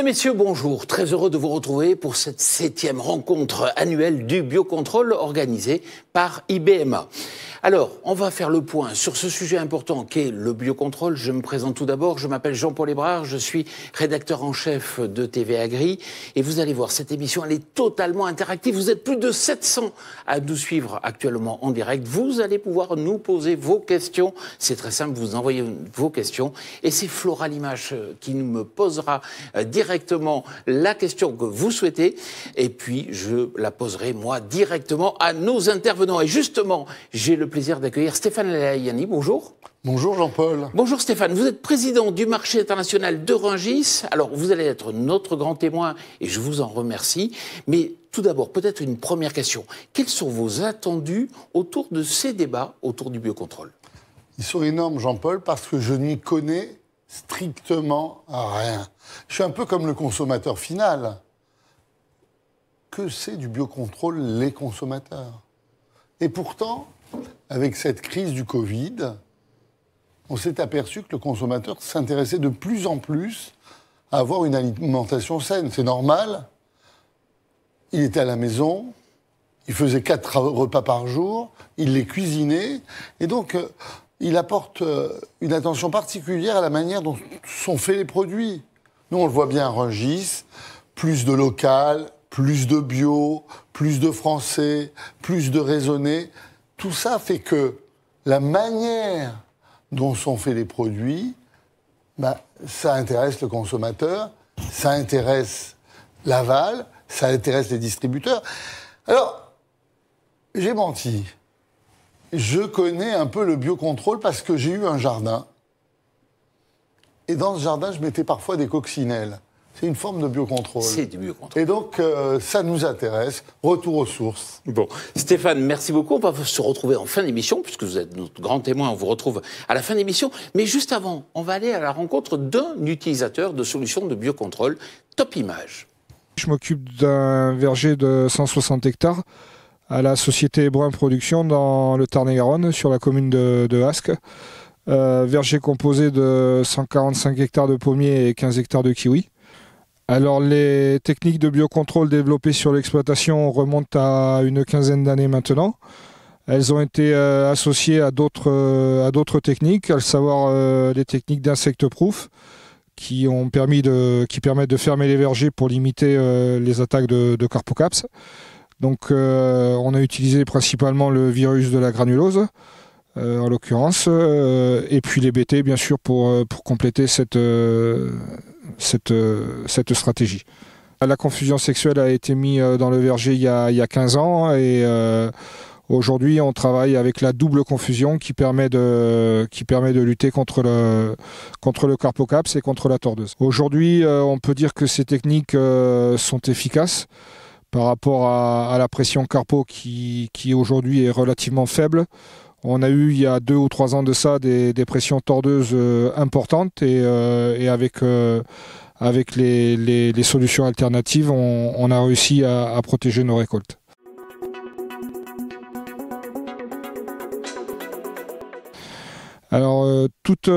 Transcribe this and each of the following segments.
messieurs, bonjour. Très heureux de vous retrouver pour cette 7e rencontre annuelle du biocontrôle organisée par IBMA. Alors, on va faire le point sur ce sujet important qu'est le biocontrôle. Je me présente tout d'abord, je m'appelle Jean-Paul Hébrard, je suis rédacteur en chef de TV Agri. Et vous allez voir, cette émission, elle est totalement interactive. Vous êtes plus de 700 à nous suivre actuellement en direct. Vous allez pouvoir nous poser vos questions. C'est très simple, vous envoyez vos questions. Et c'est Flora Limache qui me posera directement la question que vous souhaitez. Et puis, je la poserai, moi, directement à nos intervenants. Et justement, j'ai le plaisir d'accueillir Stéphane Layani. Bonjour. Bonjour Jean-Paul. Bonjour Stéphane, vous êtes président du marché international de Rungis. Alors vous allez être notre grand témoin et je vous en remercie. Mais tout d'abord, peut-être une première question. Quels sont vos attendus autour de ces débats autour du biocontrôle? Ils sont énormes Jean-Paul parce que je n'y connais strictement rien. Je suis un peu comme le consommateur final. Que c'est du biocontrôle les consommateurs? Et pourtant, avec cette crise du Covid, on s'est aperçu que le consommateur s'intéressait de plus en plus à avoir une alimentation saine. C'est normal. Il était à la maison, il faisait 4 repas par jour, il les cuisinait, et donc il apporte une attention particulière à la manière dont sont faits les produits. Nous, on le voit bien à Rungis, plus de local, plus de bio, plus de français, plus de raisonné. Tout ça fait que la manière dont sont faits les produits, ça intéresse le consommateur, ça intéresse l'aval, ça intéresse les distributeurs. Alors, j'ai menti. Je connais un peu le biocontrôle parce que j'ai eu un jardin. Et dans ce jardin, je mettais parfois des coccinelles. C'est une forme de biocontrôle. C'est du biocontrôle. Et donc, ça nous intéresse. Retour aux sources. Bon, Stéphane, merci beaucoup. On va se retrouver en fin d'émission, puisque vous êtes notre grand témoin. On vous retrouve à la fin d'émission. Mais juste avant, on va aller à la rencontre d'un utilisateur de solutions de biocontrôle, Top Image. Je m'occupe d'un verger de 160 hectares à la société Brun Production dans le Tarn-et-Garonne, sur la commune de Ascq. Verger composé de 145 hectares de pommiers et 15 hectares de kiwis. Alors les techniques de biocontrôle développées sur l'exploitation remontent à une quinzaine d'années maintenant. Elles ont été associées à d'autres techniques, à savoir les techniques d'insectes-proof qui permettent de fermer les vergers pour limiter les attaques de carpocaps. Donc on a utilisé principalement le virus de la granulose, en l'occurrence, et puis les BT bien sûr pour compléter cette stratégie. La confusion sexuelle a été mise dans le verger il y a 15 ans et aujourd'hui on travaille avec la double confusion qui permet de lutter contre le carpocaps et contre la tordeuse. Aujourd'hui on peut dire que ces techniques sont efficaces par rapport à la pression carpo qui aujourd'hui est relativement faible. On a eu il y a 2 ou 3 ans de ça des pressions tordeuses importantes et avec les solutions alternatives, on a réussi à protéger nos récoltes. Alors toute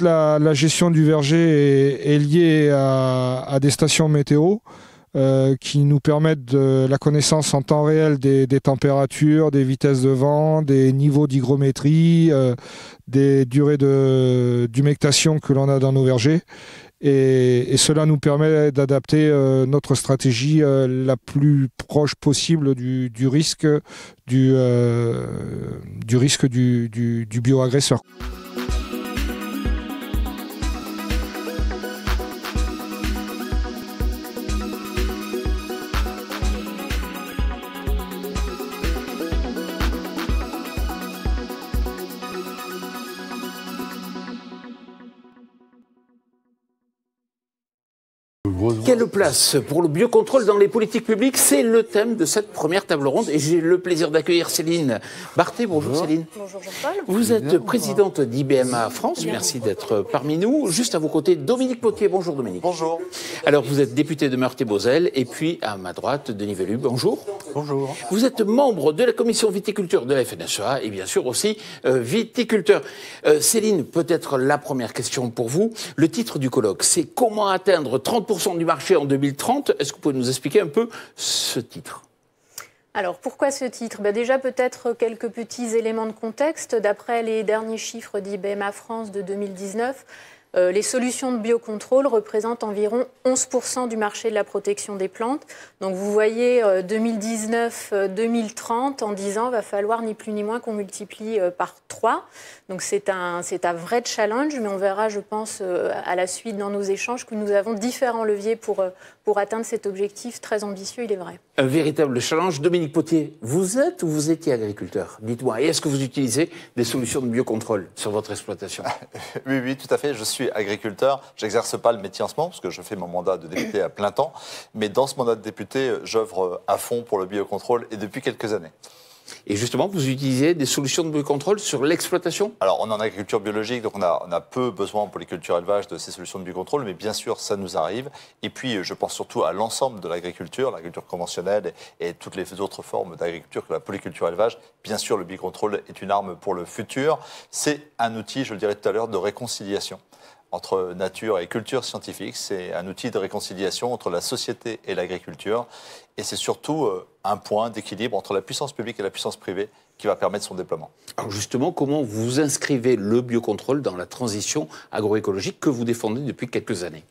la gestion du verger est liée à des stations météo qui nous permettent de la connaissance en temps réel des températures, des vitesses de vent, des niveaux d'hygrométrie, des durées d'humectation que l'on a dans nos vergers. Et cela nous permet d'adapter notre stratégie la plus proche possible du risque du bioagresseur. grosse boîte. Quelle place pour le biocontrôle dans les politiques publiques? C'est le thème de cette première table ronde. Et j'ai le plaisir d'accueillir Céline Barthé. Bonjour Céline. Bonjour Jean-Paul. Vous êtes présidente d'IBMA France. Merci d'être parmi nous. Juste à vos côtés, Dominique Potier. Bonjour Dominique. Bonjour. Alors vous êtes député de Meurthe-et-Moselle. Et puis à ma droite, Denis Velu. Bonjour. Bonjour. Vous êtes membre de la commission viticulture de la FNSEA et bien sûr aussi viticulteur. Céline, peut-être la première question pour vous. Le titre du colloque, c'est comment atteindre 30% du marché en 2030. Est-ce que vous pouvez nous expliquer un peu ce titre ? Alors, pourquoi ce titre? Déjà, peut-être quelques petits éléments de contexte. D'après les derniers chiffres d'IBMA France de 2019, les solutions de biocontrôle représentent environ 11% du marché de la protection des plantes. Donc, vous voyez, 2019-2030, en 10 ans, il va falloir ni plus ni moins qu'on multiplie par 3. Donc, c'est un vrai challenge, mais on verra, je pense, à la suite dans nos échanges, que nous avons différents leviers pour atteindre cet objectif très ambitieux, il est vrai. Un véritable challenge. Dominique Potier, vous êtes ou vous étiez agriculteur? Dites-moi, et est-ce que vous utilisez des solutions de biocontrôle sur votre exploitation? Oui, tout à fait. Je suis agriculteur. Je n'exerce pas le métier en ce moment, parce que je fais mon mandat de député à plein temps. Mais dans ce mandat de député, j'œuvre à fond pour le biocontrôle et depuis quelques années. Et justement, vous utilisez des solutions de biocontrôle sur l'exploitation? Alors, on est en agriculture biologique, donc on a peu besoin pour les cultures élevage de ces solutions de biocontrôle, mais bien sûr, ça nous arrive. Et puis, je pense surtout à l'ensemble de l'agriculture conventionnelle et toutes les autres formes d'agriculture que la polyculture élevage. Bien sûr, le biocontrôle est une arme pour le futur. C'est un outil, je le dirais tout à l'heure, de réconciliation entre nature et culture scientifique. C'est un outil de réconciliation entre la société et l'agriculture. Et c'est surtout un point d'équilibre entre la puissance publique et la puissance privée qui va permettre son déploiement. Alors justement, comment vous inscrivez le biocontrôle dans la transition agroécologique que vous défendez depuis quelques années?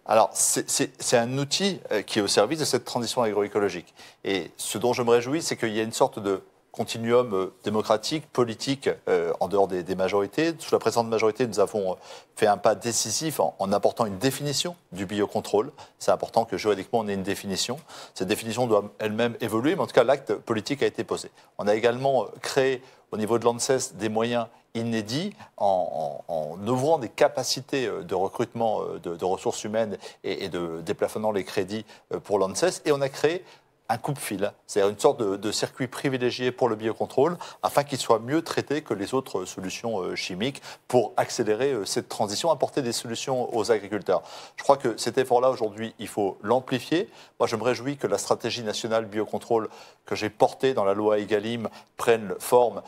Alors, c'est un outil qui est au service de cette transition agroécologique. Et ce dont je me réjouis, c'est qu'il y a une sorte de continuum démocratique, politique, en dehors des majorités. Sous la précédente majorité, nous avons fait un pas décisif en apportant une définition du biocontrôle. C'est important que juridiquement, on ait une définition. Cette définition doit elle-même évoluer, mais en tout cas, l'acte politique a été posé. On a également créé, au niveau de l'ANSES, des moyens inédits en ouvrant des capacités de recrutement de ressources humaines et de déplafonnant les crédits pour l'ANSES. Et on a créé un coupe-fil, c'est-à-dire une sorte de circuit privilégié pour le biocontrôle afin qu'il soit mieux traité que les autres solutions chimiques pour accélérer cette transition, apporter des solutions aux agriculteurs. Je crois que cet effort-là, aujourd'hui, il faut l'amplifier. Moi, je me réjouis que la stratégie nationale biocontrôle que j'ai portée dans la loi Egalim prenne forme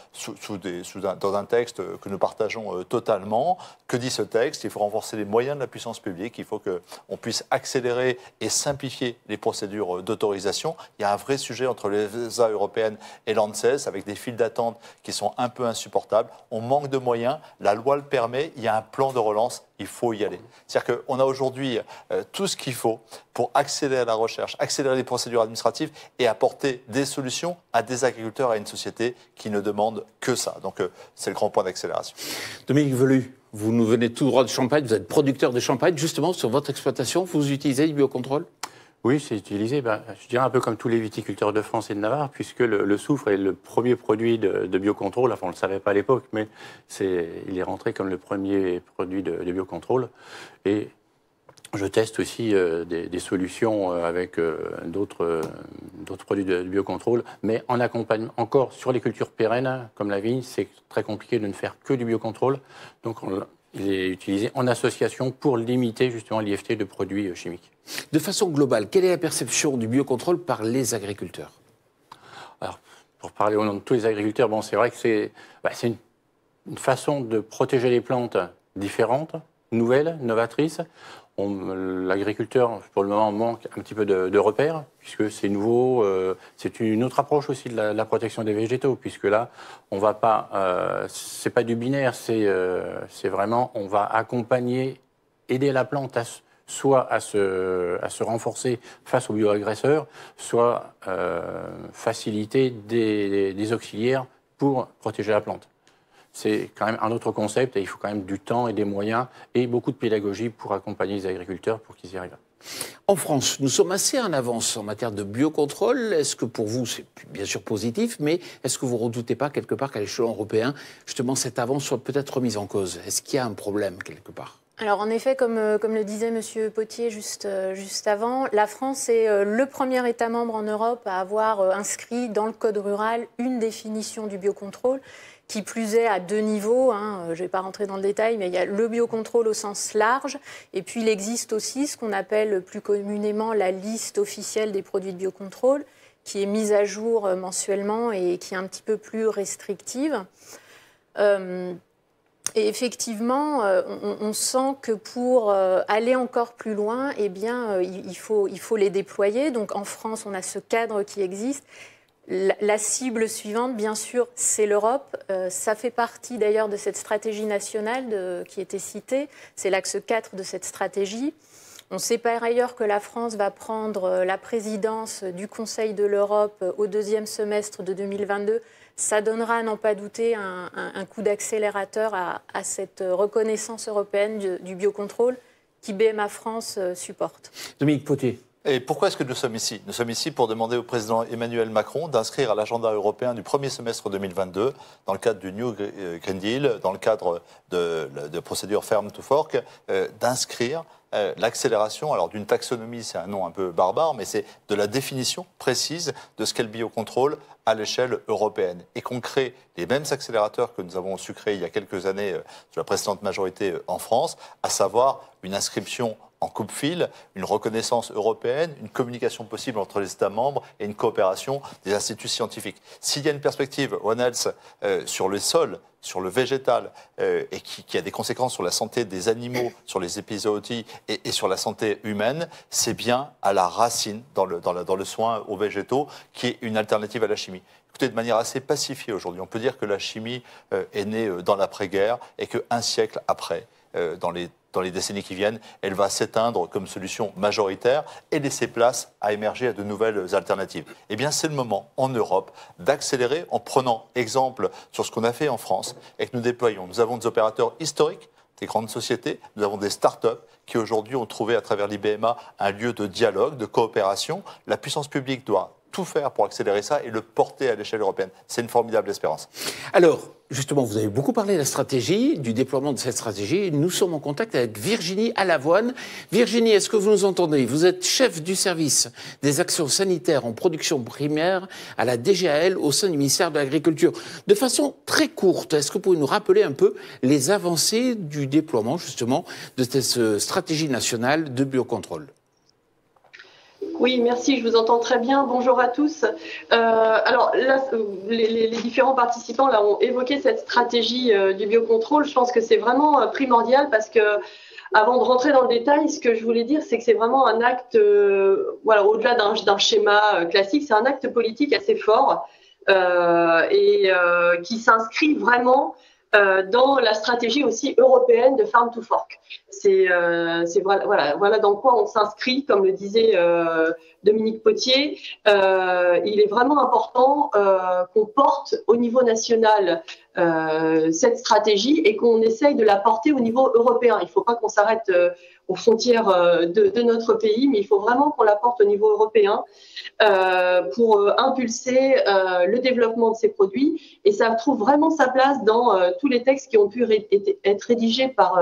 dans un texte que nous partageons totalement. Que dit ce texte? Il faut renforcer les moyens de la puissance publique, il faut qu'on puisse accélérer et simplifier les procédures d'autorisation. Il y a un vrai sujet entre l'EFSA européenne et l'ANSES avec des files d'attente qui sont un peu insupportables. On manque de moyens, la loi le permet, il y a un plan de relance, il faut y aller. C'est-à-dire qu'on a aujourd'hui tout ce qu'il faut pour accélérer la recherche, accélérer les procédures administratives et apporter des solutions à des agriculteurs, à une société qui ne demande que ça. Donc c'est le grand point d'accélération. Dominique Velu, vous nous venez tout droit de Champagne, vous êtes producteur de champagne. Justement, sur votre exploitation, vous utilisez du biocontrôle? Oui, c'est utilisé, je dirais un peu comme tous les viticulteurs de France et de Navarre, puisque le soufre est le premier produit de biocontrôle. Enfin, on ne le savait pas à l'époque, mais il est rentré comme le premier produit de biocontrôle. Et je teste aussi des solutions avec d'autres produits de biocontrôle, mais en accompagnement, encore sur les cultures pérennes, comme la vigne, c'est très compliqué de ne faire que du biocontrôle. Donc, il est utilisé en association pour limiter justement l'IFT de produits chimiques. De façon globale, quelle est la perception du biocontrôle par les agriculteurs? Alors, pour parler au nom de tous les agriculteurs, c'est vrai que c'est une façon de protéger les plantes différente, nouvelle, novatrice. L'agriculteur, pour le moment, manque un petit peu de repères, puisque c'est nouveau. C'est une autre approche aussi de la protection des végétaux, puisque là, on va pas. C'est pas du binaire, c'est vraiment, on va accompagner, aider la plante soit à se renforcer face aux bioagresseurs, soit faciliter des auxiliaires pour protéger la plante. C'est quand même un autre concept et il faut quand même du temps et des moyens et beaucoup de pédagogie pour accompagner les agriculteurs pour qu'ils y arrivent. En France, nous sommes assez en avance en matière de biocontrôle. Est-ce que pour vous, c'est bien sûr positif, mais est-ce que vous ne redoutez pas quelque part qu'à l'échelon européen, justement, cette avance soit peut-être remise en cause? Est-ce qu'il y a un problème quelque part? Alors en effet, comme le disait M. Potier juste avant, la France est le premier État membre en Europe à avoir inscrit dans le Code rural une définition du biocontrôle, qui plus est à 2 niveaux. Je ne vais pas rentrer dans le détail, mais il y a le biocontrôle au sens large, et puis il existe aussi ce qu'on appelle plus communément la liste officielle des produits de biocontrôle, qui est mise à jour mensuellement et qui est un petit peu plus restrictive. Et effectivement, on sent que pour aller encore plus loin, eh bien, il faut les déployer. Donc en France, on a ce cadre qui existe. La cible suivante, bien sûr, c'est l'Europe. Ça fait partie d'ailleurs de cette stratégie nationale qui était citée. C'est l'axe 4 de cette stratégie. On sait par ailleurs que la France va prendre la présidence du Conseil de l'Europe au 2e semestre de 2022. Ça donnera, à n'en pas douter, un coup d'accélérateur à cette reconnaissance européenne du biocontrôle qui BMA France supporte. Dominique Potier. Et pourquoi est-ce que nous sommes ici? Nous sommes ici pour demander au président Emmanuel Macron d'inscrire à l'agenda européen du premier semestre 2022, dans le cadre du New Green Deal, dans le cadre de procédure Farm to Fork, d'inscrire l'accélération, alors d'une taxonomie, c'est un nom un peu barbare, mais c'est de la définition précise de ce qu'est le biocontrôle à l'échelle européenne. Et qu'on crée les mêmes accélérateurs que nous avons su créer il y a quelques années sous la précédente majorité en France, à savoir une inscription en coupe-fil, une reconnaissance européenne, une communication possible entre les États membres et une coopération des instituts scientifiques. S'il y a une perspective, One Health, sur le sol, sur le végétal, et qui a des conséquences sur la santé des animaux, sur les épizooties et sur la santé humaine, c'est bien à la racine, dans le soin aux végétaux, qui est une alternative à la chimie. Écoutez, de manière assez pacifiée aujourd'hui, on peut dire que la chimie est née dans l'après-guerre et qu'un siècle après, dans les décennies qui viennent, elle va s'éteindre comme solution majoritaire et laisser place à émerger à de nouvelles alternatives. Eh bien, c'est le moment, en Europe, d'accélérer en prenant exemple sur ce qu'on a fait en France et que nous déployons. Nous avons des opérateurs historiques, des grandes sociétés, nous avons des start-up qui aujourd'hui ont trouvé à travers l'IBMA un lieu de dialogue, de coopération. La puissance publique doit tout faire pour accélérer ça et le porter à l'échelle européenne. C'est une formidable espérance. Alors, justement, vous avez beaucoup parlé de la stratégie, du déploiement de cette stratégie. Nous sommes en contact avec Virginie Alavoine. Virginie, est-ce que vous nous entendez? Vous êtes chef du service des actions sanitaires en production primaire à la DGAL au sein du ministère de l'Agriculture. De façon très courte, est-ce que vous pouvez nous rappeler un peu les avancées du déploiement, justement, de cette stratégie nationale de biocontrôle? Oui, merci, je vous entends très bien. Bonjour à tous. Alors là, les différents participants là, ont évoqué cette stratégie du biocontrôle. Je pense que c'est vraiment primordial parce que, avant de rentrer dans le détail, ce que je voulais dire, c'est que c'est vraiment un acte, voilà, au-delà d'un schéma classique, c'est un acte politique assez fort et qui s'inscrit vraiment dans la stratégie aussi européenne de Farm to Fork. Voilà dans quoi on s'inscrit, comme le disait Dominique Potier. Il est vraiment important qu'on porte au niveau national cette stratégie et qu'on essaye de la porter au niveau européen. Il ne faut pas qu'on s'arrête aux frontières de notre pays, mais il faut vraiment qu'on la porte au niveau européen pour impulser le développement de ces produits. Et ça trouve vraiment sa place dans tous les textes qui ont pu être rédigés par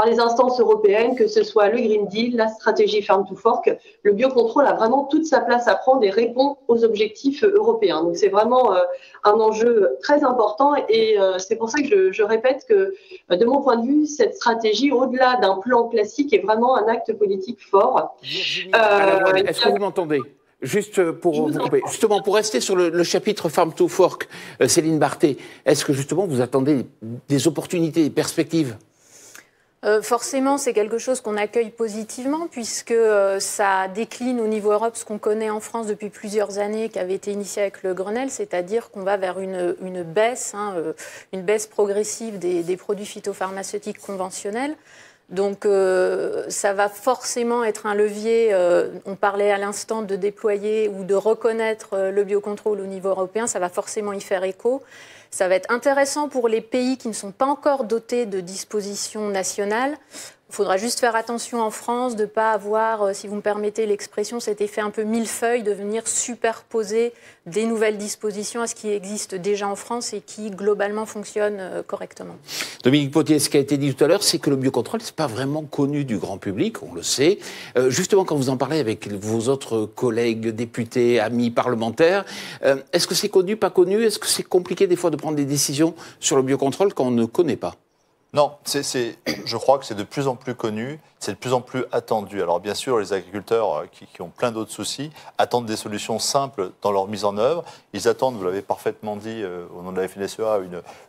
les instances européennes, que ce soit le Green Deal, la stratégie Farm to Fork. Le biocontrôle a vraiment toute sa place à prendre et répond aux objectifs européens. Donc c'est vraiment un enjeu très important et c'est pour ça que je répète que, de mon point de vue, cette stratégie, au-delà d'un plan classique, est vraiment un acte politique fort. Est-ce que vous m'entendez ? Juste pour vous couper, justement pour rester sur le chapitre Farm to Fork, Céline Barthé, est-ce que justement vous attendez des opportunités, des perspectives ? Forcément, c'est quelque chose qu'on accueille positivement puisque ça décline au niveau Europe ce qu'on connaît en France depuis plusieurs années, qui avait été initié avec le Grenelle, c'est-à-dire qu'on va vers une baisse progressive des produits phytopharmaceutiques conventionnels. Donc ça va forcément être un levier, on parlait à l'instant de déployer ou de reconnaître le biocontrôle au niveau européen, ça va forcément y faire écho. Ça va être intéressant pour les pays qui ne sont pas encore dotés de dispositions nationales. Il Il faudra juste faire attention en France de ne pas avoir, si vous me permettez l'expression, cet effet un peu millefeuille de venir superposer des nouvelles dispositions à ce qui existe déjà en France et qui globalement fonctionne correctement. Dominique Potier, ce qui a été dit tout à l'heure, c'est que le biocontrôle, ce n'est pas vraiment connu du grand public, on le sait. Justement, quand vous en parlez avec vos autres collègues, députés, amis parlementaires, est-ce que c'est connu, pas connu? Est-ce que c'est compliqué des fois de prendre des décisions sur le biocontrôle quand on ne connaît pas? Non, je crois que c'est de plus en plus connu, c'est de plus en plus attendu. Alors bien sûr, les agriculteurs qui ont plein d'autres soucis attendent des solutions simples dans leur mise en œuvre. Ils attendent, vous l'avez parfaitement dit au nom de la FNSEA,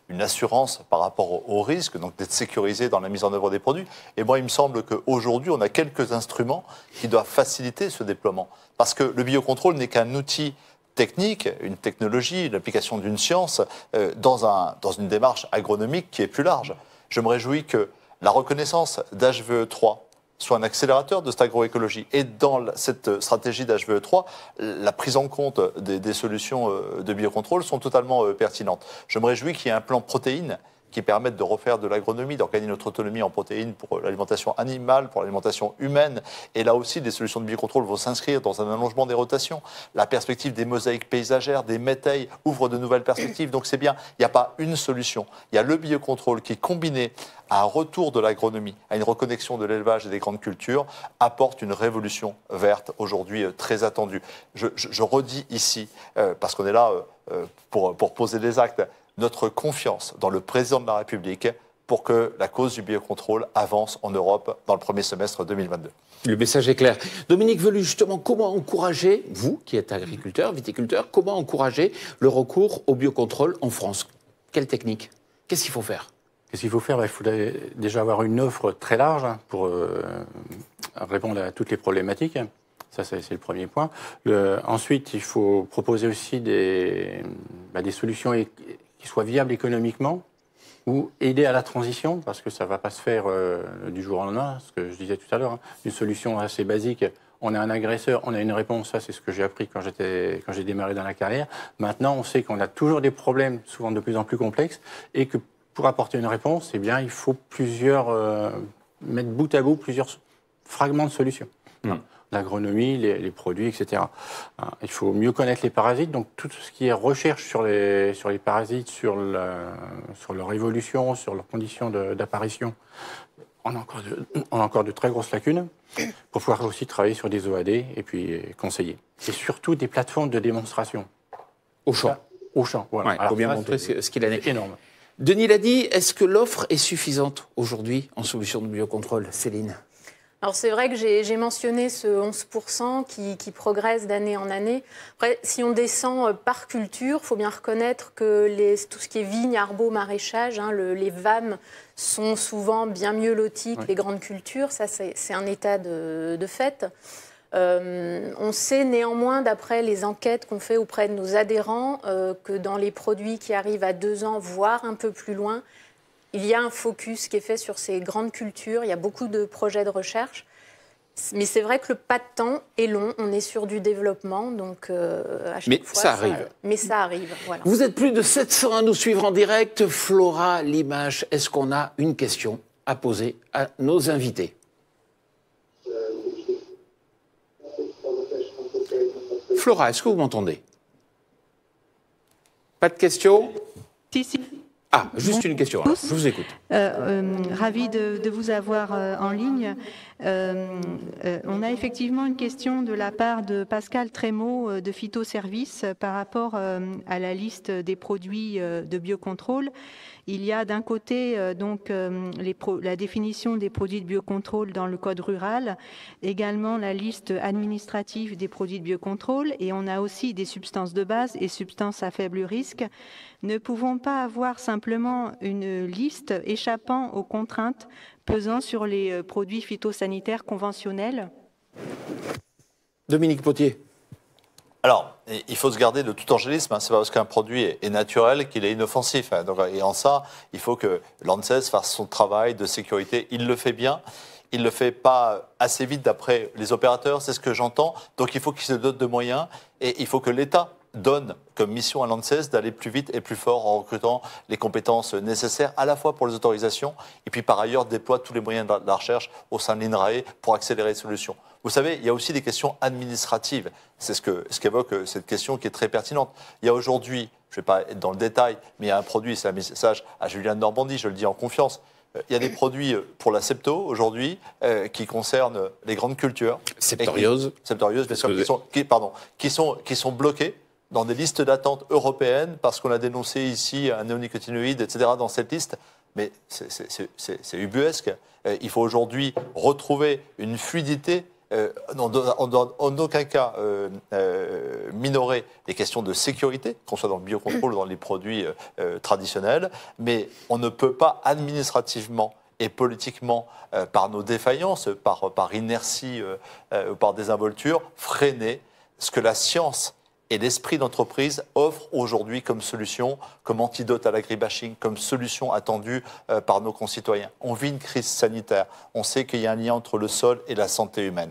une assurance par rapport au risque, donc d'être sécurisé dans la mise en œuvre des produits. Et moi, il me semble qu'aujourd'hui, on a quelques instruments qui doivent faciliter ce déploiement. Parce que le biocontrôle n'est qu'un outil technique, une technologie, l'application d'une science dans une démarche agronomique qui est plus large. Je me réjouis que la reconnaissance d'HVE3 soit un accélérateur de cette agroécologie. Et dans cette stratégie d'HVE3, la prise en compte des solutions de biocontrôle sont totalement pertinentes. Je me réjouis qu'il y ait un plan protéines qui permettent de refaire de l'agronomie, d'organiser notre autonomie en protéines pour l'alimentation animale, pour l'alimentation humaine. Et là aussi, les solutions de biocontrôle vont s'inscrire dans un allongement des rotations. La perspective des mosaïques paysagères, des métailles, ouvre de nouvelles perspectives. Donc c'est bien, il n'y a pas une solution. Il y a le biocontrôle qui, combiné à un retour de l'agronomie, à une reconnexion de l'élevage et des grandes cultures, apporte une révolution verte aujourd'hui très attendue. Je redis ici, parce qu'on est là pour poser des actes, notre confiance dans le président de la République pour que la cause du biocontrôle avance en Europe dans le premier semestre 2022. Le message est clair. Dominique Velu, justement, comment encourager, vous qui êtes agriculteur, viticulteur, comment encourager le recours au biocontrôle en France? Quelle technique? Qu'est-ce qu'il faut faire? Qu'est-ce qu'il faut faire? Il faudrait déjà avoir une offre très large pour répondre à toutes les problématiques. Ça, c'est le premier point. Ensuite, il faut proposer aussi des solutions qui soient viables économiquement ou aider à la transition, parce que ça ne va pas se faire du jour au lendemain, ce que je disais tout à l'heure. Une solution assez basique, on a un agresseur, on a une réponse, ça c'est ce que j'ai appris quand j'ai démarré dans la carrière. Maintenant, on sait qu'on a toujours des problèmes, souvent de plus en plus complexes, et que pour apporter une réponse, eh bien, il faut mettre bout à bout plusieurs fragments de solutions. L'agronomie, les produits, etc. Il faut mieux connaître les parasites, donc tout ce qui est recherche sur les parasites, sur leur évolution, sur leurs conditions d'apparition. On a encore de très grosses lacunes pour pouvoir aussi travailler sur des OAD et puis conseiller. Et surtout des plateformes de démonstration. Au champ. Au champ, voilà. Il faut bien montrer ce qu'il en est. Énorme. Denis l'a dit, est-ce que l'offre est suffisante aujourd'hui en solution de biocontrôle? Céline? Alors c'est vrai que j'ai mentionné ce 11% qui progresse d'année en année. Après, si on descend par culture, il faut bien reconnaître que tout ce qui est vigne, arbo, maraîchage, les VAM sont souvent bien mieux lotis que les grandes cultures. Ça, c'est un état de fait. On sait néanmoins, d'après les enquêtes qu'on fait auprès de nos adhérents, que dans les produits qui arrivent à 2 ans, voire un peu plus loin, il y a un focus qui est fait sur ces grandes cultures, il y a beaucoup de projets de recherche, mais c'est vrai que le pas de temps est long, on est sur du développement, donc à chaque fois... Ça arrive. Mais ça arrive, voilà. Vous êtes plus de 700 à nous suivre en direct. Flora Limache, est-ce qu'on a une question à poser à nos invités? Flora, est-ce que vous m'entendez? Pas de questions? Si. Ah, juste une question, alors. Je vous écoute. Ravi de vous avoir en ligne. On a effectivement une question de la part de Pascal Trémaud de Phytoservice par rapport à la liste des produits de biocontrôle. Il y a d'un côté la définition des produits de biocontrôle dans le code rural, également la liste administrative des produits de biocontrôle, et on a aussi des substances de base et substances à faible risque. Ne pouvons pas avoir simplement une liste échappant aux contraintes pesant sur les produits phytosanitaires conventionnels? Dominique Potier. Alors, il faut se garder de tout angélisme. C'est pas parce qu'un produit est naturel qu'il est inoffensif. Et en ça, il faut que l'ANSES fasse son travail de sécurité. Il le fait bien. Il ne le fait pas assez vite d'après les opérateurs, c'est ce que j'entends. Donc il faut qu'il se dote de moyens et il faut que l'État donne comme mission à l'ANSES d'aller plus vite et plus fort en recrutant les compétences nécessaires à la fois pour les autorisations et puis par ailleurs déploie tous les moyens de la recherche au sein de l'INRAE pour accélérer les solutions. Vous savez, il y a aussi des questions administratives. C'est ce qu'évoque cette question qui est très pertinente. Il y a aujourd'hui, je ne vais pas être dans le détail, mais il y a un produit, c'est un message à Julien de Normandie, je le dis en confiance. Il y a des produits pour la septo aujourd'hui qui concernent les grandes cultures. Septoriose. Septoriose, bien sûr, qui sont bloqués dans des listes d'attente européennes parce qu'on a dénoncé ici un néonicotinoïde, etc. dans cette liste. Mais c'est ubuesque. Il faut aujourd'hui retrouver une fluidité, en aucun cas minorer les questions de sécurité, qu'on soit dans le biocontrôle ou dans les produits traditionnels, mais on ne peut pas administrativement et politiquement, par nos défaillances, par inertie, par désinvolture, freiner ce que la science et l'esprit d'entreprise offrent aujourd'hui comme solution, comme antidote à l'agribashing, comme solution attendue par nos concitoyens. On vit une crise sanitaire. On sait qu'il y a un lien entre le sol et la santé humaine.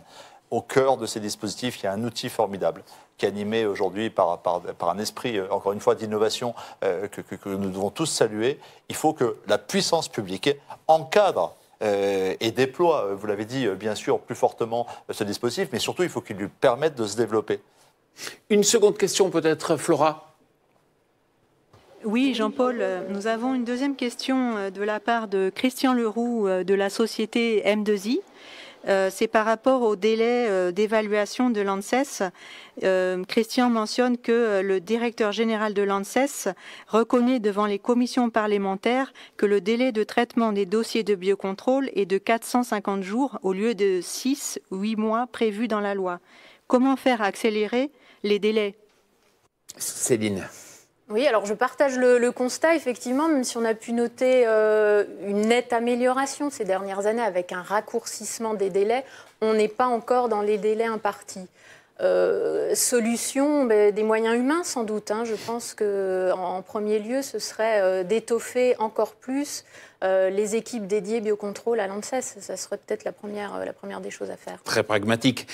Au cœur de ces dispositifs, il y a un outil formidable qui est animé aujourd'hui par un esprit, encore une fois, d'innovation que nous devons tous saluer. Il faut que la puissance publique encadre et déploie, vous l'avez dit, bien sûr, plus fortement ce dispositif, mais surtout, il faut qu'il lui permette de se développer. Une seconde question peut-être, Flora. Oui, Jean-Paul, nous avons une deuxième question de la part de Christian Leroux de la société M2I. C'est par rapport au délai d'évaluation de l'ANSES. Christian mentionne que le directeur général de l'ANSES reconnaît devant les commissions parlementaires que le délai de traitement des dossiers de biocontrôle est de 450 jours au lieu de 6-8 mois prévus dans la loi. Comment faire accélérer les délais? Céline. Oui, alors je partage le constat, effectivement, même si on a pu noter une nette amélioration ces dernières années avec un raccourcissement des délais, on n'est pas encore dans les délais impartis. Solution, des moyens humains sans doute. Je pense qu'en premier lieu, ce serait d'étoffer encore plus les équipes dédiées biocontrôle à l'ANSES. Ça serait peut-être la première des choses à faire. Très pragmatique.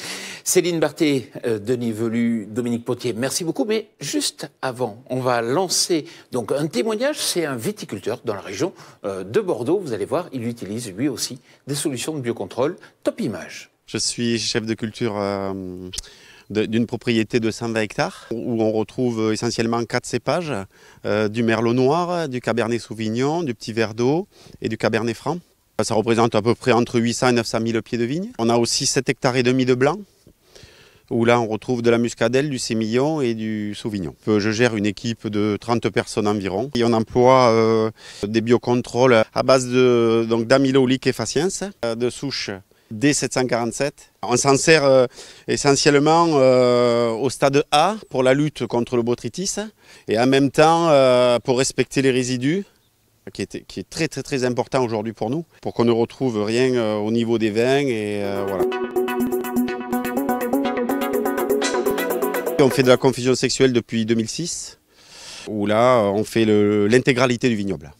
Céline Barthé, Denis Velu, Dominique Potier, merci beaucoup. Mais juste avant, on va lancer donc un témoignage. C'est un viticulteur dans la région de Bordeaux. Vous allez voir, il utilise lui aussi des solutions de biocontrôle. Top image. Je suis chef de culture d'une propriété de 120 hectares où on retrouve essentiellement 4 cépages, du merlot noir, du cabernet sauvignon, du petit verdot et du cabernet franc. Ça représente à peu près entre 800 et 900 000 pieds de vigne. On a aussi 7 hectares et demi de blanc où là on retrouve de la muscadelle, du sémillon et du sauvignon. Je gère une équipe de 30 personnes environ et on emploie des biocontrôles à base d'amylose liquéfaciens, de souche D747. On s'en sert essentiellement au stade A pour la lutte contre le botrytis et en même temps pour respecter les résidus, qui est très très très important aujourd'hui pour nous, pour qu'on ne retrouve rien au niveau des vins et voilà. On fait de la confusion sexuelle depuis 2006, où là on fait l'intégralité du vignoble.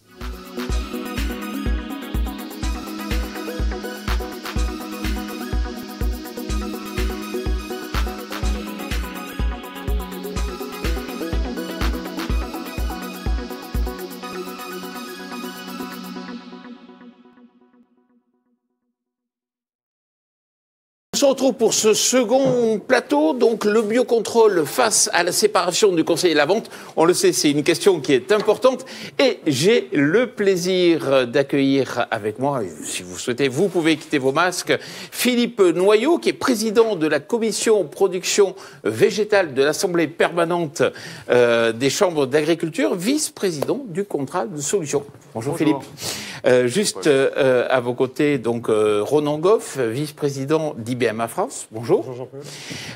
On se retrouve pour ce second plateau, donc le biocontrôle face à la séparation du conseil et la vente. On le sait, c'est une question qui est importante et j'ai le plaisir d'accueillir avec moi, si vous souhaitez, vous pouvez quitter vos masques, Philippe Noyau, qui est président de la commission production végétale de l'Assemblée permanente des chambres d'agriculture, vice-président du contrat de solution. Bonjour. Philippe. Juste à vos côtés, donc Ronan Goff, vice-président d'IBMA France. Bonjour. Bonjour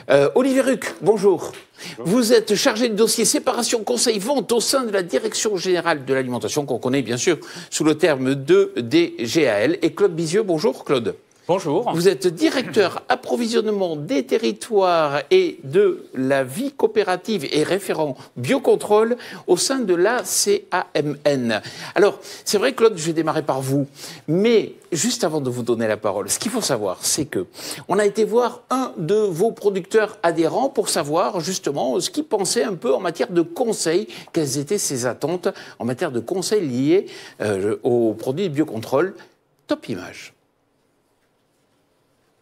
Jean-Paul. Olivier Ruc, bonjour. Vous êtes chargé de dossier séparation conseil vente au sein de la direction générale de l'alimentation, qu'on connaît bien sûr sous le terme de DGAL. Et Claude Bizieux, bonjour Claude. Bonjour. Vous êtes directeur approvisionnement des territoires et de la vie coopérative et référent biocontrôle au sein de la CAMN. Alors, c'est vrai, Claude, je vais démarrer par vous, mais juste avant de vous donner la parole, ce qu'il faut savoir, c'est que on a été voir un de vos producteurs adhérents pour savoir justement ce qu'il pensait un peu en matière de conseils, quelles étaient ses attentes en matière de conseils liés aux produits de biocontrôle. Top image.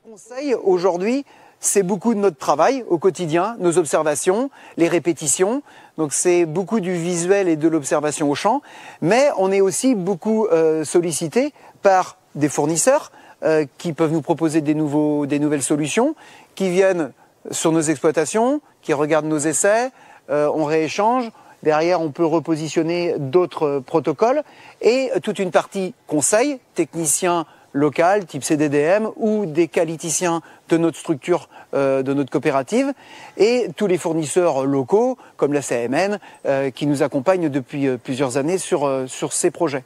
Conseil, aujourd'hui, c'est beaucoup de notre travail au quotidien, nos observations, les répétitions. Donc c'est beaucoup du visuel et de l'observation au champ. Mais on est aussi beaucoup sollicité par des fournisseurs qui peuvent nous proposer des nouvelles solutions, qui viennent sur nos exploitations, qui regardent nos essais, on rééchange. Derrière, on peut repositionner d'autres protocoles et toute une partie conseil, techniciens local, type CDDM, ou des qualiticiens de notre structure, de notre coopérative, et tous les fournisseurs locaux, comme la CAMN, qui nous accompagnent depuis plusieurs années sur ces projets.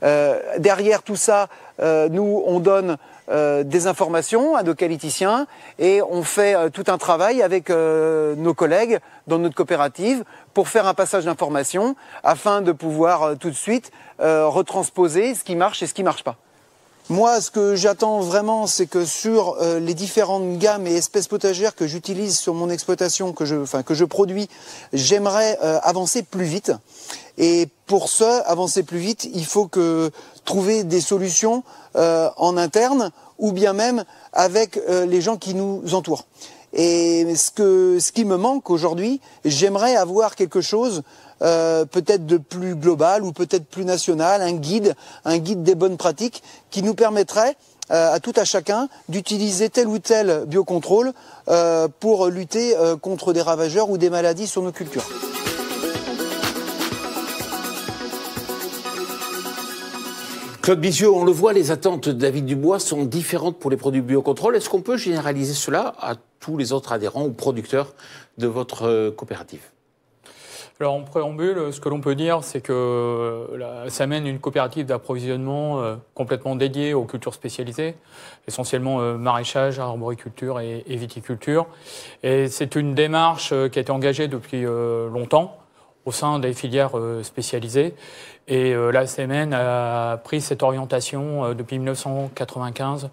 Derrière tout ça, nous, on donne des informations à nos qualiticiens et on fait tout un travail avec nos collègues dans notre coopérative pour faire un passage d'informations afin de pouvoir tout de suite retransposer ce qui marche et ce qui ne marche pas. Moi, ce que j'attends vraiment, c'est que sur les différentes gammes et espèces potagères que j'utilise sur mon exploitation, que je produis, j'aimerais avancer plus vite. Et pour ça, avancer plus vite, il faut trouver des solutions en interne ou bien même avec les gens qui nous entourent. Et ce qui me manque aujourd'hui, j'aimerais avoir quelque chose peut-être de plus global ou peut-être plus national, un guide des bonnes pratiques qui nous permettrait à tout à chacun d'utiliser tel ou tel biocontrôle pour lutter contre des ravageurs ou des maladies sur nos cultures. Claude Bizieux, on le voit, les attentes de David Dubois sont différentes pour les produits biocontrôle. Est-ce qu'on peut généraliser cela à tous les autres adhérents ou producteurs de votre coopérative ? Alors en préambule, ce que l'on peut dire, c'est que ça mène une coopérative d'approvisionnement complètement dédiée aux cultures spécialisées, essentiellement maraîchage, arboriculture et viticulture. Et c'est une démarche qui a été engagée depuis longtemps au sein des filières spécialisées. Et la CMN a pris cette orientation depuis 1995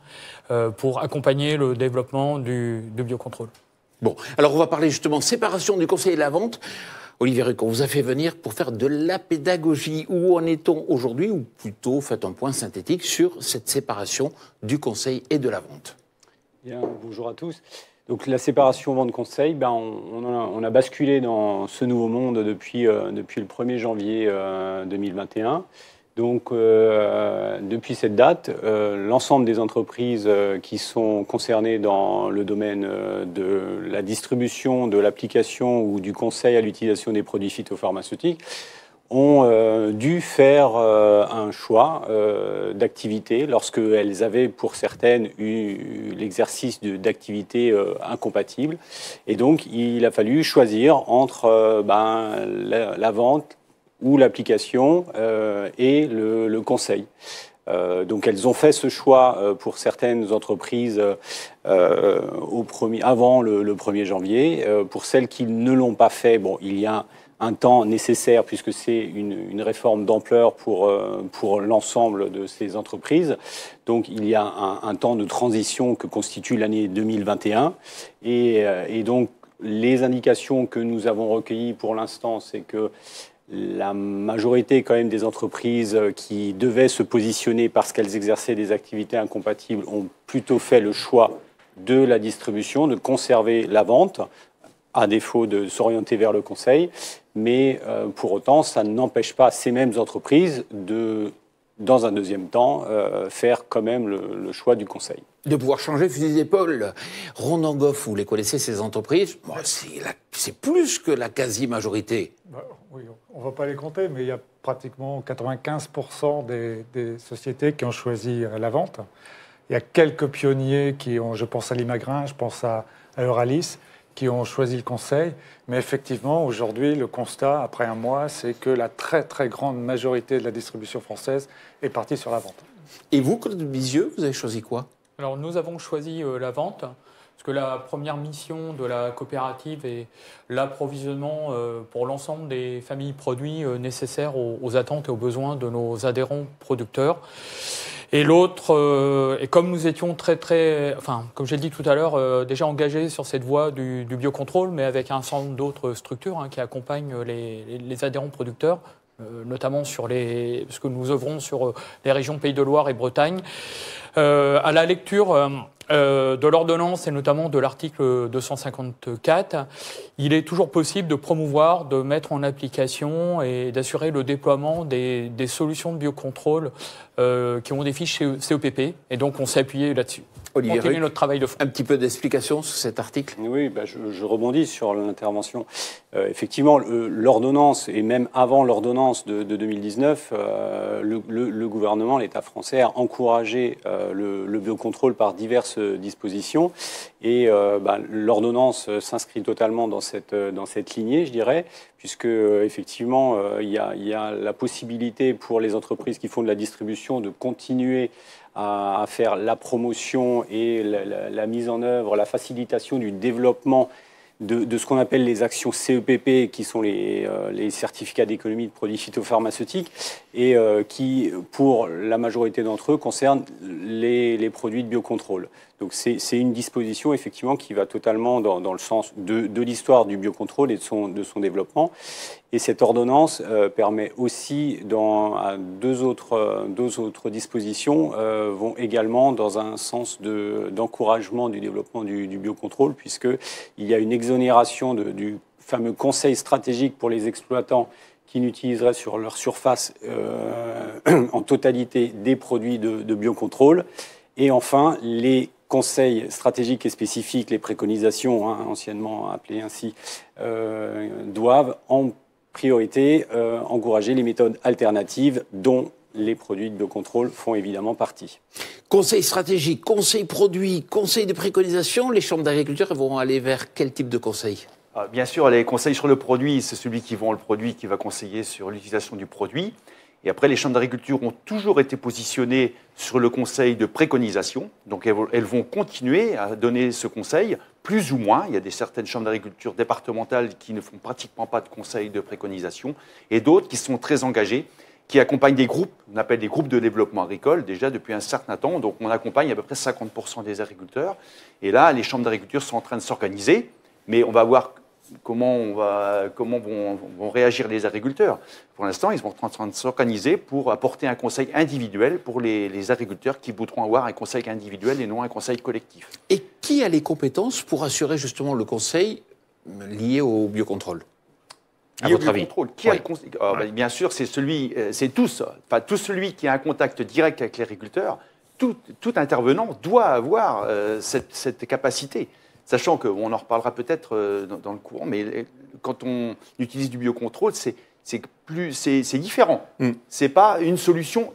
pour accompagner le développement du biocontrôle. Bon, alors on va parler justement séparation du conseil et de la vente. Olivier Ruc, on vous a fait venir pour faire de la pédagogie. Où en est-on aujourd'hui, ou plutôt faites un point synthétique sur cette séparation du conseil et de la vente. Bien, bonjour à tous. Donc la séparation vente-conseil, on a basculé dans ce nouveau monde depuis le 1er janvier 2021. Donc depuis cette date, l'ensemble des entreprises qui sont concernées dans le domaine de la distribution, de l'application ou du conseil à l'utilisation des produits phytopharmaceutiques ont dû faire un choix d'activité lorsqu'elles avaient pour certaines eu l'exercice d'activités incompatibles. Et donc il a fallu choisir entre la vente ou l'application et le conseil. Donc elles ont fait ce choix pour certaines entreprises avant le 1er janvier. Pour celles qui ne l'ont pas fait, il y a un temps nécessaire puisque c'est une réforme d'ampleur pour l'ensemble de ces entreprises. Donc il y a un temps de transition que constitue l'année 2021. Et donc les indications que nous avons recueillies pour l'instant, c'est que la majorité quand même des entreprises qui devaient se positionner parce qu'elles exerçaient des activités incompatibles ont plutôt fait le choix de la distribution, de conserver la vente, à défaut de s'orienter vers le conseil. Mais pour autant, ça n'empêche pas ces mêmes entreprises de, dans un deuxième temps, faire quand même le choix du conseil. De pouvoir changer fusil d'épaule. Ronan Goff, vous les connaissez, ces entreprises, c'est plus que la quasi-majorité. Oui, on ne va pas les compter, mais il y a pratiquement 95% des sociétés qui ont choisi la vente. Il y a quelques pionniers qui ont, je pense à Limagrin, je pense à Euralis, qui ont choisi le conseil. Mais effectivement, aujourd'hui, le constat, après un mois, c'est que la très très grande majorité de la distribution française est partie sur la vente. Et vous, Claude Bizieux, vous avez choisi quoi ? Alors nous avons choisi la vente, parce que la première mission de la coopérative est l'approvisionnement pour l'ensemble des familles produits nécessaires aux attentes et aux besoins de nos adhérents producteurs. Et l'autre, et comme nous étions comme j'ai dit tout à l'heure, déjà engagés sur cette voie du biocontrôle, mais avec un certain nombre d'autres structures qui accompagnent les adhérents producteurs, notamment parce que nous œuvrons sur les régions Pays de Loire et Bretagne. À la lecture de l'ordonnance et notamment de l'article 254, il est toujours possible de promouvoir, de mettre en application et d'assurer le déploiement des solutions de biocontrôle qui ont des fiches CEPP. Et donc, on s'est appuyé là-dessus. Olivier Ruc, notre travail de fond. Un petit peu d'explication sur cet article. Oui, je rebondis sur l'intervention. Effectivement, l'ordonnance, et même avant l'ordonnance de 2019, le gouvernement, l'État français, a encouragé le biocontrôle par diverses dispositions. Et l'ordonnance s'inscrit totalement dans cette lignée, je dirais, puisque effectivement, il y a la possibilité pour les entreprises qui font de la distribution de continuer à faire la promotion et la mise en œuvre, la facilitation du développement de ce qu'on appelle les actions CEPP, qui sont les certificats d'économie de produits phytopharmaceutiques, et qui, pour la majorité d'entre eux, concernent les produits de biocontrôle. Donc c'est une disposition, effectivement, qui va totalement dans le sens de l'histoire du biocontrôle et de son développement. Et cette ordonnance permet aussi, deux autres dispositions, vont également dans un sens d'encouragement du développement du biocontrôle, puisqu'il y a une exonération du fameux conseil stratégique pour les exploitants qui n'utiliseraient sur leur surface en totalité des produits de biocontrôle. Et enfin, les conseils stratégiques et spécifiques, les préconisations, anciennement appelées ainsi, doivent en priorité encourager les méthodes alternatives dont les produits de biocontrôle font évidemment partie. Conseil stratégique, conseil produit, conseil de préconisation, les chambres d'agriculture vont aller vers quel type de conseil ? Bien sûr, les conseils sur le produit, c'est celui qui vend le produit qui va conseiller sur l'utilisation du produit. Et après, les chambres d'agriculture ont toujours été positionnées sur le conseil de préconisation. Donc, elles vont continuer à donner ce conseil, plus ou moins. Il y a certaines chambres d'agriculture départementales qui ne font pratiquement pas de conseil de préconisation, et d'autres qui sont très engagées, qui accompagnent des groupes, on appelle des groupes de développement agricole, déjà depuis un certain temps. Donc, on accompagne à peu près 50% des agriculteurs. Et là, les chambres d'agriculture sont en train de s'organiser, mais on va voir comment vont réagir les agriculteurs. Pour l'instant, ils sont en train de s'organiser pour apporter un conseil individuel pour les agriculteurs qui voudront avoir un conseil individuel et non un conseil collectif. Et qui a les compétences pour assurer justement le conseil lié au biocontrôle ? À votre avis ? Qui a le conseil ? Bien sûr, c'est tout celui qui a un contact direct avec l'agriculteur. Tout intervenant doit avoir cette capacité. Sachant qu'on en reparlera peut-être dans le courant, mais quand on utilise du biocontrôle, c'est différent. C'est pas une solution,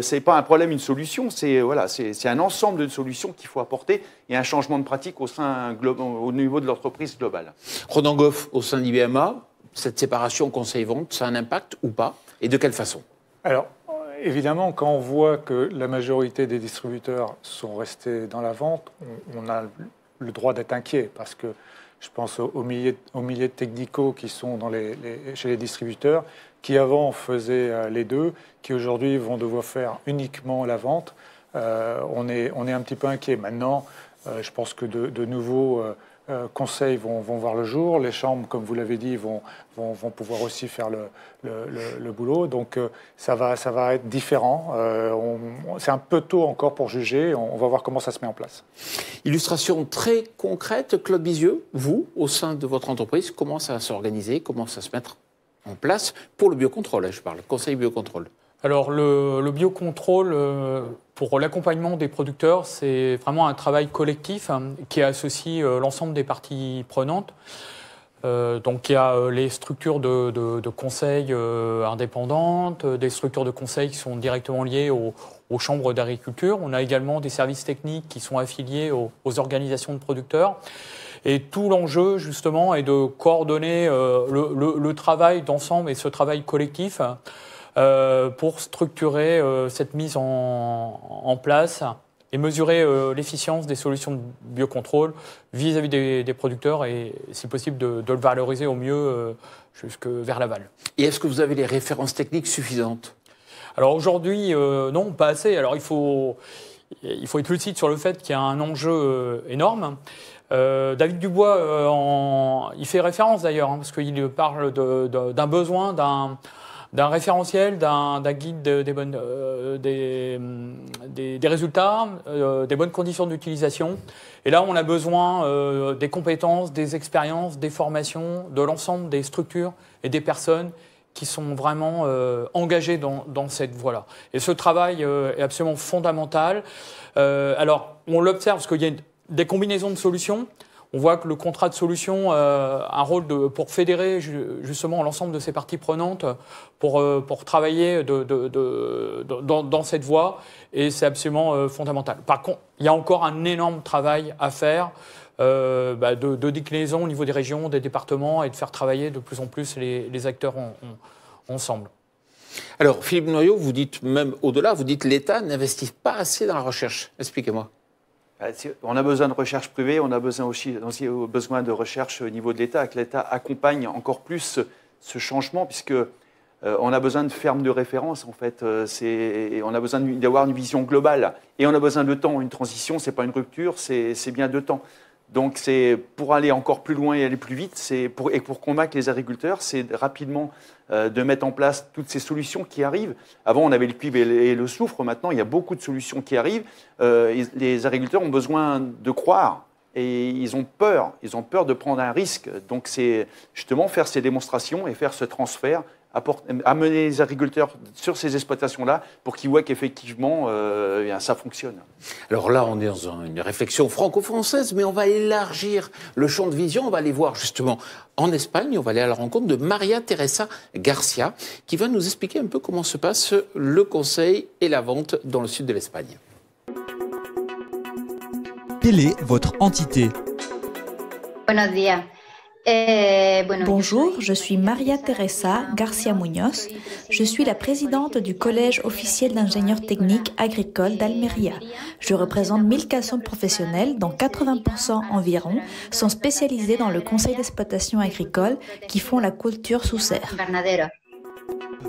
c'est pas un problème, une solution. C'est un ensemble de solutions qu'il faut apporter et un changement de pratique au niveau de l'entreprise globale. Ronan Goff, au sein d'IBMA, cette séparation conseil-vente, ça a un impact ou pas ? Et de quelle façon ? Alors, évidemment, quand on voit que la majorité des distributeurs sont restés dans la vente, on a le droit d'être inquiet, parce que je pense aux milliers de technicos qui sont chez les distributeurs, qui avant faisaient les deux, qui aujourd'hui vont devoir faire uniquement la vente. On est un petit peu inquiet. Maintenant, je pense que de nouveaux conseils vont voir le jour. Les chambres, comme vous l'avez dit, vont pouvoir aussi faire le boulot. Donc ça va être différent. C'est un peu tôt encore pour juger. On va voir comment ça se met en place. Illustration très concrète, Claude Bizieux, vous, au sein de votre entreprise, comment ça va s'organiser, comment ça va se mettre en place pour le biocontrôle, je parle, conseil biocontrôle. Alors le biocontrôle, pour l'accompagnement des producteurs, c'est vraiment un travail collectif qui associe l'ensemble des parties prenantes. Donc il y a les structures de conseil indépendantes, des structures de conseil qui sont directement liées aux chambres d'agriculture. On a également des services techniques qui sont affiliés aux organisations de producteurs. Et tout l'enjeu, justement, est de coordonner le travail d'ensemble et ce travail collectif pour structurer cette mise en place et mesurer l'efficience des solutions de biocontrôle vis-à-vis des producteurs et, si possible, de le valoriser au mieux jusque vers l'aval. Et est-ce que vous avez les références techniques suffisantes? Alors aujourd'hui, non, pas assez. Alors il faut être lucide sur le fait qu'il y a un enjeu énorme. David Dubois, il fait référence d'ailleurs, parce qu'il parle d'un besoin, d'un référentiel, d'un guide des résultats, des bonnes conditions d'utilisation. Et là, on a besoin des compétences, des expériences, des formations, de l'ensemble des structures et des personnes qui sont vraiment engagés dans cette voie-là. Et ce travail est absolument fondamental. Alors, on l'observe parce qu'il y a des combinaisons de solutions. On voit que le contrat de solution a un rôle pour fédérer justement l'ensemble de ces parties prenantes pour travailler dans cette voie. Et c'est absolument fondamental. Par contre, il y a encore un énorme travail à faire de déclinaison au niveau des régions, des départements et de faire travailler de plus en plus les acteurs ensemble. Alors, Philippe Noyau, vous dites même au-delà, vous dites l'État n'investit pas assez dans la recherche. Expliquez-moi. On a besoin de recherche privée, on a besoin aussi besoin de recherche au niveau de l'État, que l'État accompagne encore plus ce changement, puisque on a besoin de fermes de référence, en fait. On a besoin d'avoir une vision globale. Et on a besoin de temps. Une transition, ce n'est pas une rupture, c'est bien de temps. Donc, c'est pour aller encore plus loin et aller plus vite, et pour convaincre les agriculteurs, c'est rapidement de mettre en place toutes ces solutions qui arrivent. Avant, on avait le cuivre et le soufre. Maintenant, il y a beaucoup de solutions qui arrivent. Les agriculteurs ont besoin de croire et ils ont peur. Ils ont peur de prendre un risque. Donc, c'est justement faire ces démonstrations et faire ce transfert, amener les agriculteurs sur ces exploitations-là pour qu'ils voient qu'effectivement, ça fonctionne. Alors là, on est dans une réflexion franco-française, mais on va élargir le champ de vision. On va aller voir justement en Espagne. On va aller à la rencontre de Maria Teresa Garcia, qui va nous expliquer un peu comment se passe le conseil et la vente dans le sud de l'Espagne. Quelle est votre entité? Buenos días. Bonjour, je suis Maria Teresa Garcia Muñoz. Je suis la présidente du Collège officiel d'ingénieurs techniques agricoles d'Almeria. Je représente 1400 professionnels, dont 80% environ sont spécialisés dans le conseil d'exploitation agricole qui font la culture sous serre.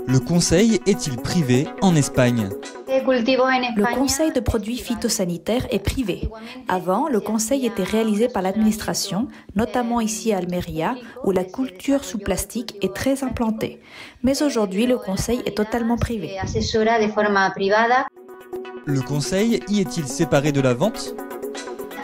Le conseil est-il privé en Espagne? Le conseil de produits phytosanitaires est privé. Avant, le conseil était réalisé par l'administration, notamment ici à Almeria, où la culture sous plastique est très implantée. Mais aujourd'hui, le conseil est totalement privé. Le conseil y est-il séparé de la vente?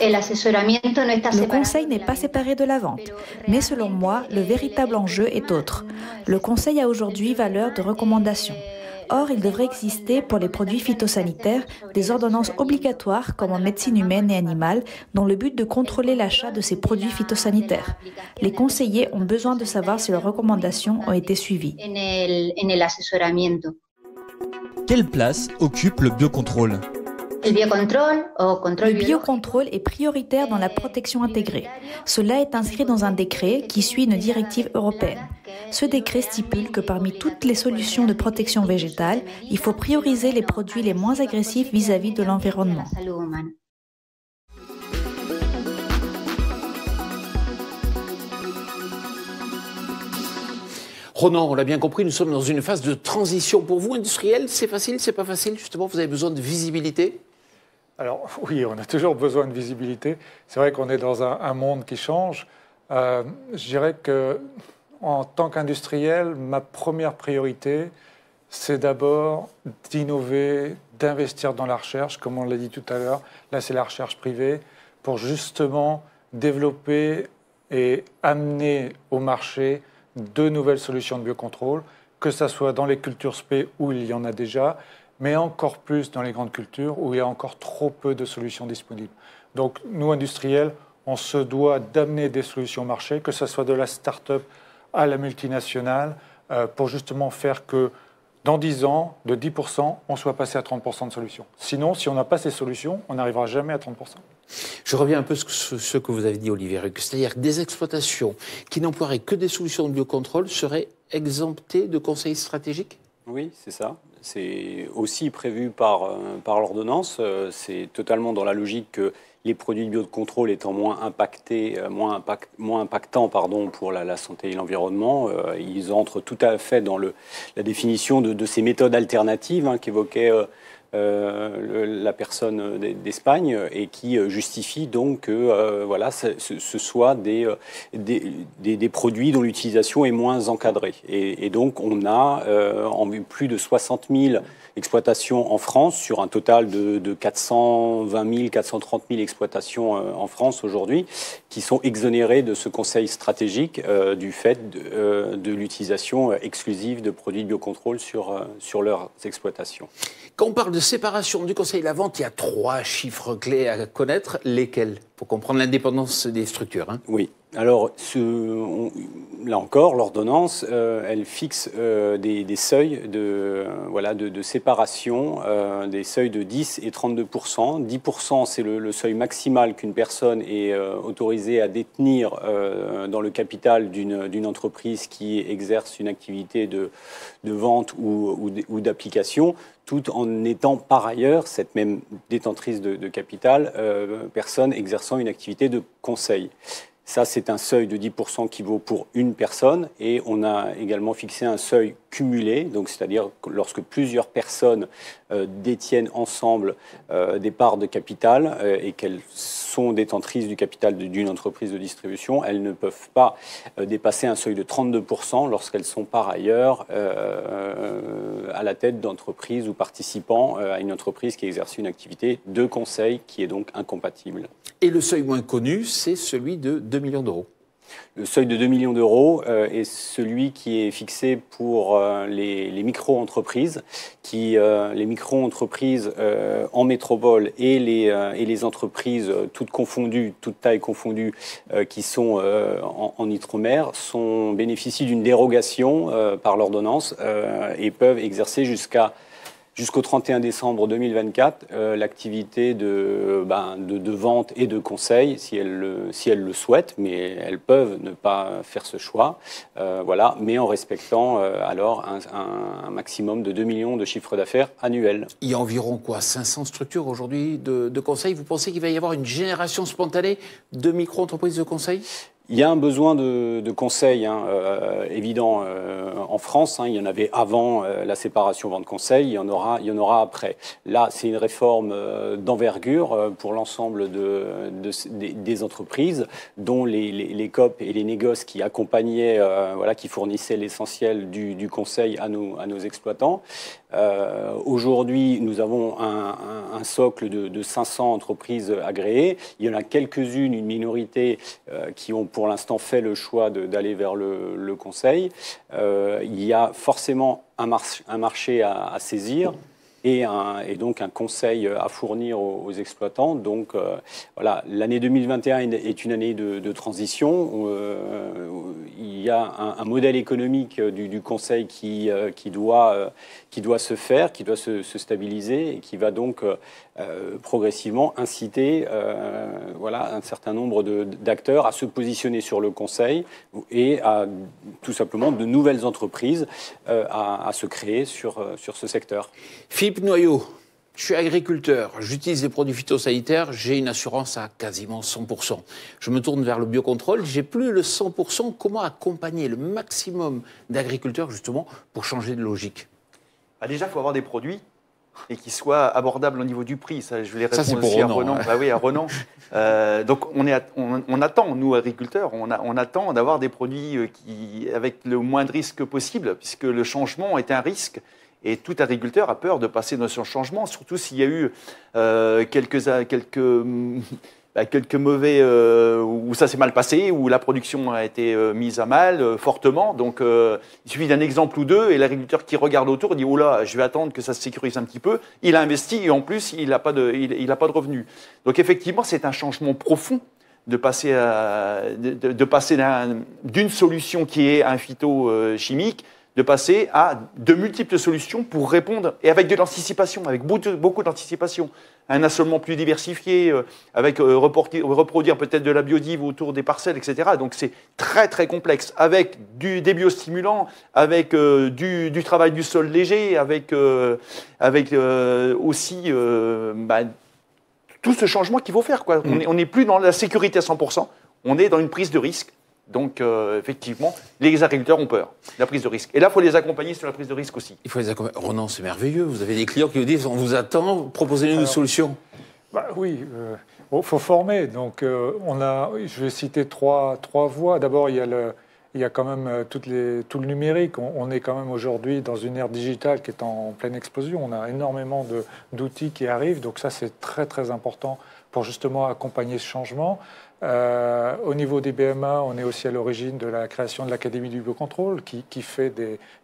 Le conseil n'est pas séparé de la vente, mais selon moi, le véritable enjeu est autre. Le conseil a aujourd'hui valeur de recommandation. Or, il devrait exister pour les produits phytosanitaires des ordonnances obligatoires comme en médecine humaine et animale dans le but de contrôler l'achat de ces produits phytosanitaires. Les conseillers ont besoin de savoir si leurs recommandations ont été suivies. Quelle place occupe le biocontrôle? Le biocontrôle est prioritaire dans la protection intégrée. Cela est inscrit dans un décret qui suit une directive européenne. Ce décret stipule que parmi toutes les solutions de protection végétale, il faut prioriser les produits les moins agressifs vis-à-vis de l'environnement. Ronan, on l'a bien compris, nous sommes dans une phase de transition. Pour vous, industriel, c'est facile, c'est pas facile? Justement, vous avez besoin de visibilité? Alors oui, on a toujours besoin de visibilité. C'est vrai qu'on est dans un monde qui change. Je dirais qu'en tant qu'industriel, ma première priorité, c'est d'abord d'innover, d'investir dans la recherche, comme on l'a dit tout à l'heure. Là, c'est la recherche privée, pour justement développer et amener au marché de nouvelles solutions de biocontrôle, que ce soit dans les cultures spé où il y en a déjà, mais encore plus dans les grandes cultures où il y a encore trop peu de solutions disponibles. Donc nous, industriels, on se doit d'amener des solutions au marché, que ce soit de la start-up à la multinationale, pour justement faire que dans 10 ans, de 10%, on soit passé à 30% de solutions. Sinon, si on n'a pas ces solutions, on n'arrivera jamais à 30%. Je reviens un peu sur ce que vous avez dit, Olivier Ruck. C'est-à-dire que des exploitations qui n'emploieraient que des solutions de biocontrôle seraient exemptées de conseils stratégiques? Oui, c'est ça. C'est aussi prévu par l'ordonnance. C'est totalement dans la logique que les produits de biocontrôle étant moins impactants pour la santé et l'environnement, ils entrent tout à fait dans la définition de ces méthodes alternatives qu'évoquait la personne d'Espagne et qui justifie donc que ce soit des produits dont l'utilisation est moins encadrée. Et donc on a plus de 60 000 exploitations en France sur un total de 420 000, 430 000 exploitations en France aujourd'hui qui sont exonérées de ce conseil stratégique du fait de l'utilisation exclusive de produits de biocontrôle sur leurs exploitations. Quand on parle de séparation du conseil de la vente, il y a 3 chiffres clés à connaître. Lesquels? Pour comprendre l'indépendance des structures. Oui. Alors, là encore, l'ordonnance, elle fixe des seuils de séparation, des seuils de 10 et 32%. 10%, c'est le seuil maximal qu'une personne est autorisée à détenir dans le capital d'une entreprise qui exerce une activité de vente ou d'application, tout en étant par ailleurs, cette même détentrice de capital, personne exerçant une activité de conseil. Ça, c'est un seuil de 10% qui vaut pour une personne et on a également fixé un seuil cumulé, donc c'est-à-dire que lorsque plusieurs personnes détiennent ensemble des parts de capital et qu'elles sont détentrices du capital d'une entreprise de distribution, elles ne peuvent pas dépasser un seuil de 32% lorsqu'elles sont par ailleurs à la tête d'entreprises ou participant à une entreprise qui exerce une activité de conseil qui est donc incompatible. Et le seuil moins connu, c'est celui de 2 millions d'euros. Le seuil de 2 millions d'euros est celui qui est fixé pour les micro-entreprises, les micro-entreprises en métropole et les entreprises toutes confondues, toutes tailles confondues, qui sont en outre-mer, bénéficient d'une dérogation par l'ordonnance et peuvent exercer jusqu'au 31 décembre 2024, l'activité de vente et de conseil, si elles le souhaitent, mais elles peuvent ne pas faire ce choix, mais en respectant alors un maximum de 2 millions de chiffre d'affaires annuel. Il y a environ 500 structures aujourd'hui de conseil. Vous pensez qu'il va y avoir une génération spontanée de micro-entreprises de conseil ? Il y a un besoin de conseil évident en France. Il y en avait avant la séparation vente-conseil, il y en aura après. Là, c'est une réforme d'envergure pour l'ensemble des entreprises, dont les COP et les négoces qui accompagnaient, qui fournissaient l'essentiel du conseil à nos exploitants. Aujourd'hui, nous avons un socle de 500 entreprises agréées. Il y en a quelques-unes, une minorité, qui ont pour l'instant fait le choix d'aller vers le conseil. Il y a forcément un marché à saisir et donc un conseil à fournir aux exploitants. Donc l'année 2021 est une année de transition. Il y a un modèle économique du conseil qui doit se faire, qui doit se stabiliser et qui va donc progressivement inciter un certain nombre d'acteurs à se positionner sur le conseil et à tout simplement de nouvelles entreprises à se créer sur ce secteur. Philippe Noyau, je suis agriculteur, j'utilise des produits phytosanitaires, j'ai une assurance à quasiment 100%. Je me tourne vers le biocontrôle, j'ai plus le 100%. Comment accompagner le maximum d'agriculteurs justement pour changer de logique ? Déjà, il faut avoir des produits et qui soient abordables au niveau du prix. Ça, je vais répondre aussi à Renan. Ouais. À Renan. Donc, on attend, nous, agriculteurs, on attend d'avoir des produits avec le moins de risques possible, puisque le changement est un risque. Et tout agriculteur a peur de passer dans ce changement, surtout s'il y a eu quelques mauvais, où ça s'est mal passé, où la production a été mise à mal fortement. Donc, il suffit d'un exemple ou deux, et l'agriculteur qui regarde autour dit « Oh là, je vais attendre que ça se sécurise un petit peu ». Il a investi et en plus, il n'a pas de revenus. Donc, effectivement, c'est un changement profond de passer d'une solution qui est un phytochimique de passer à de multiples solutions pour répondre, et avec de l'anticipation, avec beaucoup d'anticipation. Un assolement plus diversifié, avec reproduire peut-être de la biodive autour des parcelles, etc. Donc c'est très très complexe, avec des biostimulants, avec du travail du sol léger, avec aussi tout ce changement qu'il faut faire, quoi. On n'est plus dans la sécurité à 100%, on est dans une prise de risque. Donc, effectivement, les agriculteurs ont peur de la prise de risque. Et là, il faut les accompagner sur la prise de risque aussi. Il faut les accompagner. Ronan, c'est merveilleux. Vous avez des clients qui vous disent, on vous attend, proposez-nous une solution. Oui, faut former. Donc, je vais citer trois voies. D'abord, il y a quand même tout le numérique. On est quand même aujourd'hui dans une ère digitale qui est en pleine explosion. On a énormément d'outils qui arrivent. Donc ça, c'est très, très important pour justement accompagner ce changement. Au niveau des BMA, on est aussi à l'origine de la création de l'Académie du biocontrôle qui fait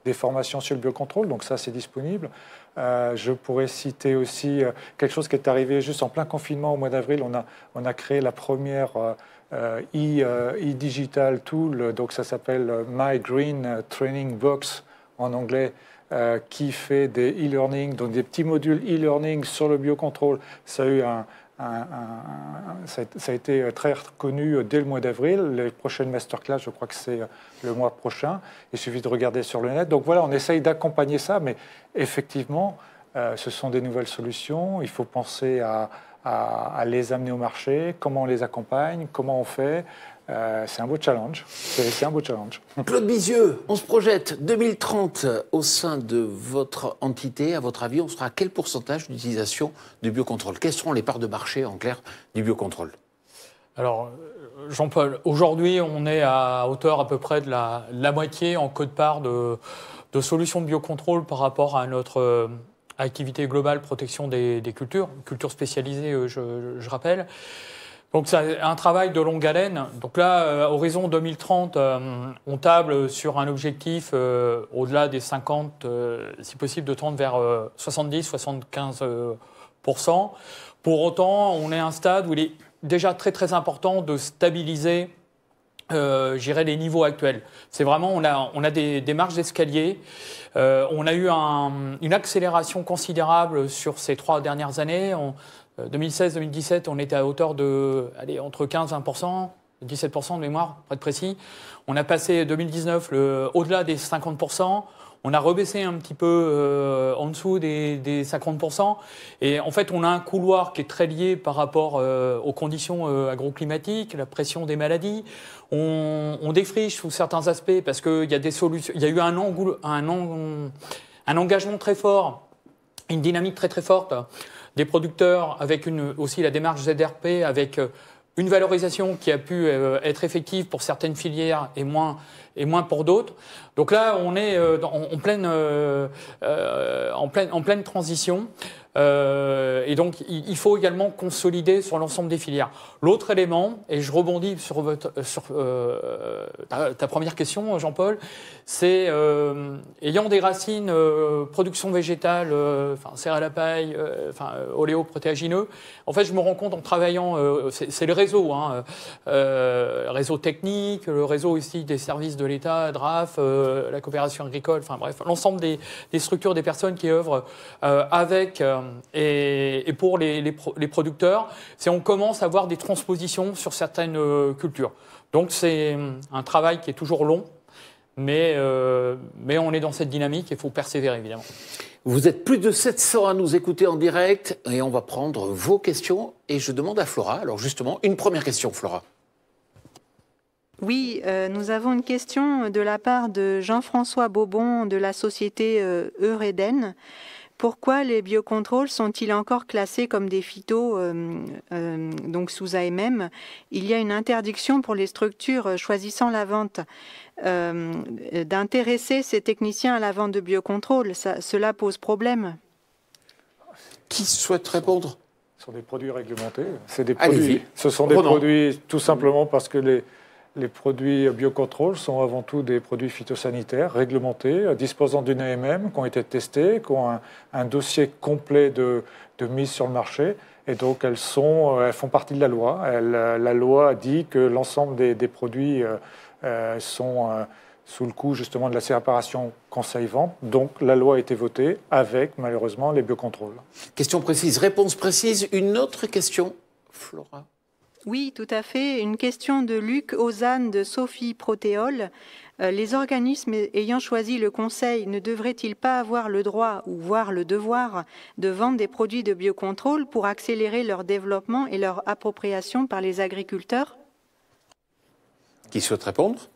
des formations sur le biocontrôle. Donc ça, c'est disponible. Je pourrais citer aussi quelque chose qui est arrivé juste en plein confinement au mois d'avril. On a créé la première e-digital tool, donc ça s'appelle My Green Training Box en anglais, qui fait des e-learning, donc des petits modules e-learning sur le biocontrôle. Ça a eu ça a été très reconnu dès le mois d'avril. Les prochaines masterclass, je crois que c'est le mois prochain. Il suffit de regarder sur le net. Donc voilà, on essaye d'accompagner ça, mais effectivement, ce sont des nouvelles solutions. Il faut penser à les amener au marché, comment on les accompagne, comment on fait. C'est un beau challenge. C'est un beau challenge. Claude Bizieux, on se projette 2030 au sein de votre entité. À votre avis, on sera à quel pourcentage d'utilisation du biocontrôle? Quelles seront les parts de marché, en clair, du biocontrôle? Alors, Jean-Paul, aujourd'hui, on est à hauteur à peu près de la moitié en quote-part de solutions de biocontrôle par rapport à notre activité globale protection des cultures spécialisées, je rappelle. Donc c'est un travail de longue haleine. Donc là, horizon 2030, on table sur un objectif au-delà des 50, si possible de tendre vers 70-75%. Pour autant, on est à un stade où il est déjà très très important de stabiliser les niveaux actuels. C'est vraiment, on a des marges d'escalier. On a eu une accélération considérable sur ces 3 dernières années. 2016-2017, on était à hauteur de entre 15 et 20%, 17% de mémoire, pour être précis. On a passé 2019 au-delà des 50%. On a rebaissé un petit peu en dessous des 50%. Et en fait, on a un couloir qui est très lié par rapport aux conditions agroclimatiques, la pression des maladies. On défriche sous certains aspects parce qu'il y a des solutions. Il y a eu un engagement très fort, une dynamique très très forte des producteurs, avec aussi la démarche ZRP, avec une valorisation qui a pu être effective pour certaines filières et moins pour d'autres. Donc là, on est en pleine transition. Et donc, il faut également consolider sur l'ensemble des filières. L'autre élément, et je rebondis sur ta première question, Jean-Paul, c'est ayant des racines production végétale, serre à la paille, oléoprotéagineux. En fait, je me rends compte en travaillant, c'est le réseau, réseau technique, le réseau aussi des services de l'État, DRAF, la coopération agricole, enfin bref, l'ensemble des structures, des personnes qui œuvrent avec et pour les producteurs, c'est on commence à voir des transpositions sur certaines cultures. Donc c'est un travail qui est toujours long, mais on est dans cette dynamique et il faut persévérer évidemment. Vous êtes plus de 700 à nous écouter en direct et on va prendre vos questions. Et je demande à Flora, alors justement, une première question, Flora. Oui, nous avons une question de la part de Jean-François Bobon de la société Eureden. Pourquoi les biocontrôles sont-ils encore classés comme des phytos, donc sous AMM? Il y a une interdiction pour les structures choisissant la vente d'intéresser ces techniciens à la vente de biocontrôle. Cela pose problème. Qui souhaite répondre? Ce sont des produits réglementés. Ce sont des produits tout simplement parce que les produits biocontrôle sont avant tout des produits phytosanitaires réglementés, disposant d'une AMM, qui ont été testés, qui ont un dossier complet de mise sur le marché. Et donc, elles font partie de la loi. La loi dit que l'ensemble des produits sont sous le coup justement de la séparation conseil-vente. Donc la loi a été votée avec malheureusement les biocontrôles. Question précise, réponse précise. Une autre question, Flora? Oui, tout à fait. Une question de Luc Ozanne de Sophie Protéol. Les organismes ayant choisi le conseil ne devraient-ils pas avoir le droit ou voire le devoir de vendre des produits de biocontrôle pour accélérer leur développement et leur appropriation par les agriculteurs? Qui souhaite répondre?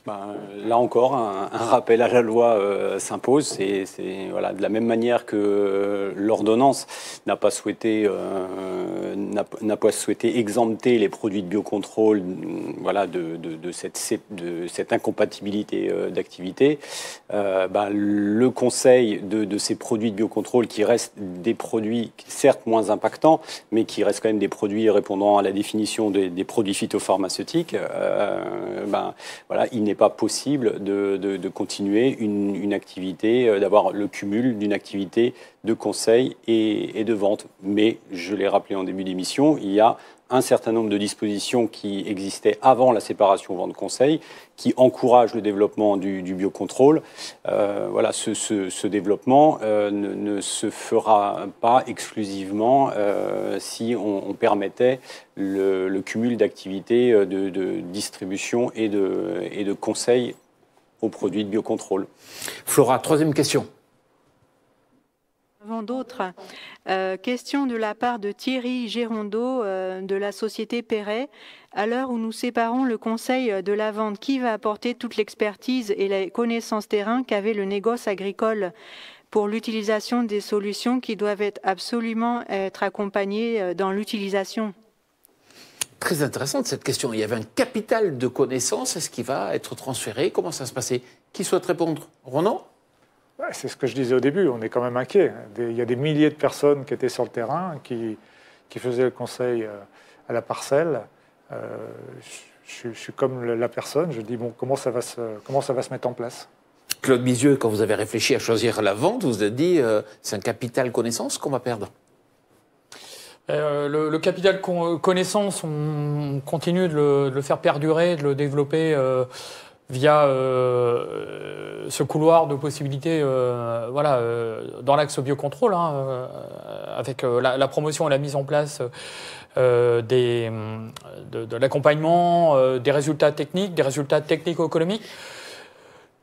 Là encore, un rappel à la loi s'impose. C'est voilà, de la même manière que l'ordonnance n'a pas souhaité exempter les produits de biocontrôle, voilà, de cette incompatibilité d'activité. Le conseil de ces produits de biocontrôle, qui restent des produits certes moins impactants, mais qui restent quand même des produits répondant à la définition des produits phytopharmaceutiques, voilà, il n'est pas possible de continuer une activité, d'avoir le cumul d'une activité de conseil et de vente. Mais, je l'ai rappelé en début d'émission, il y a un certain nombre de dispositions qui existaient avant la séparation vente-conseil, qui encouragent le développement du biocontrôle. Voilà, ce développement ne se fera pas exclusivement si on permettait le cumul d'activités de distribution et de conseil aux produits de biocontrôle. Flora, troisième question. Avant d'autres, question de la part de Thierry Gérondeau de la société Perret. À l'heure où nous séparons le conseil de la vente, qui va apporter toute l'expertise et les connaissances terrain qu'avait le négoce agricole pour l'utilisation des solutions qui doivent absolument être accompagnées dans l'utilisation? Très intéressante cette question. Il y avait un capital de connaissances. Est-ce qu'il va être transféré? Comment ça va se passer? Qui souhaite répondre? Ronan? C'est ce que je disais au début, on est quand même inquiet. Il y a des milliers de personnes qui étaient sur le terrain, qui faisaient le conseil à la parcelle. Je suis comme la personne, je dis, bon, comment ça va se mettre en place? Claude Bizieux, quand vous avez réfléchi à choisir la vente, vous vous êtes dit, c'est un capital connaissance qu'on va perdre? Le capital connaissance, on continue de le faire perdurer, de le développer via ce couloir de possibilités voilà, dans l'axe biocontrôle, hein, avec la promotion et la mise en place de l'accompagnement, des résultats technico-économiques.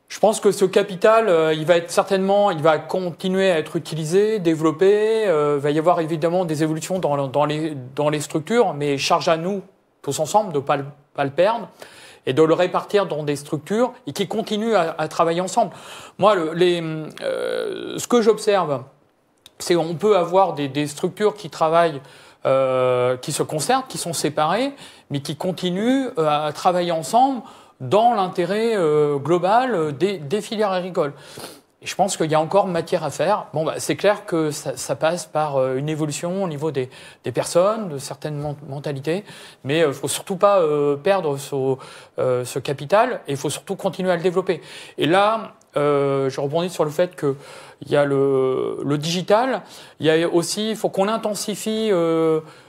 Je pense que ce capital, il va continuer à être utilisé, développé. Il va y avoir évidemment des évolutions dans les structures, mais charge à nous, tous ensemble, de ne pas le perdre et de le répartir dans des structures et qui continuent à travailler ensemble. Moi, ce que j'observe, c'est qu'on peut avoir des structures qui travaillent, qui se concertent, qui sont séparées, mais qui continuent à travailler ensemble dans l'intérêt global des filières agricoles. Et je pense qu'il y a encore matière à faire. Bon, c'est clair que ça passe par une évolution au niveau des personnes, de certaines mentalités, mais il ne faut surtout pas perdre ce capital et il faut surtout continuer à le développer. Et là, je rebondis sur le fait qu'il y a le digital, il faut qu'on intensifie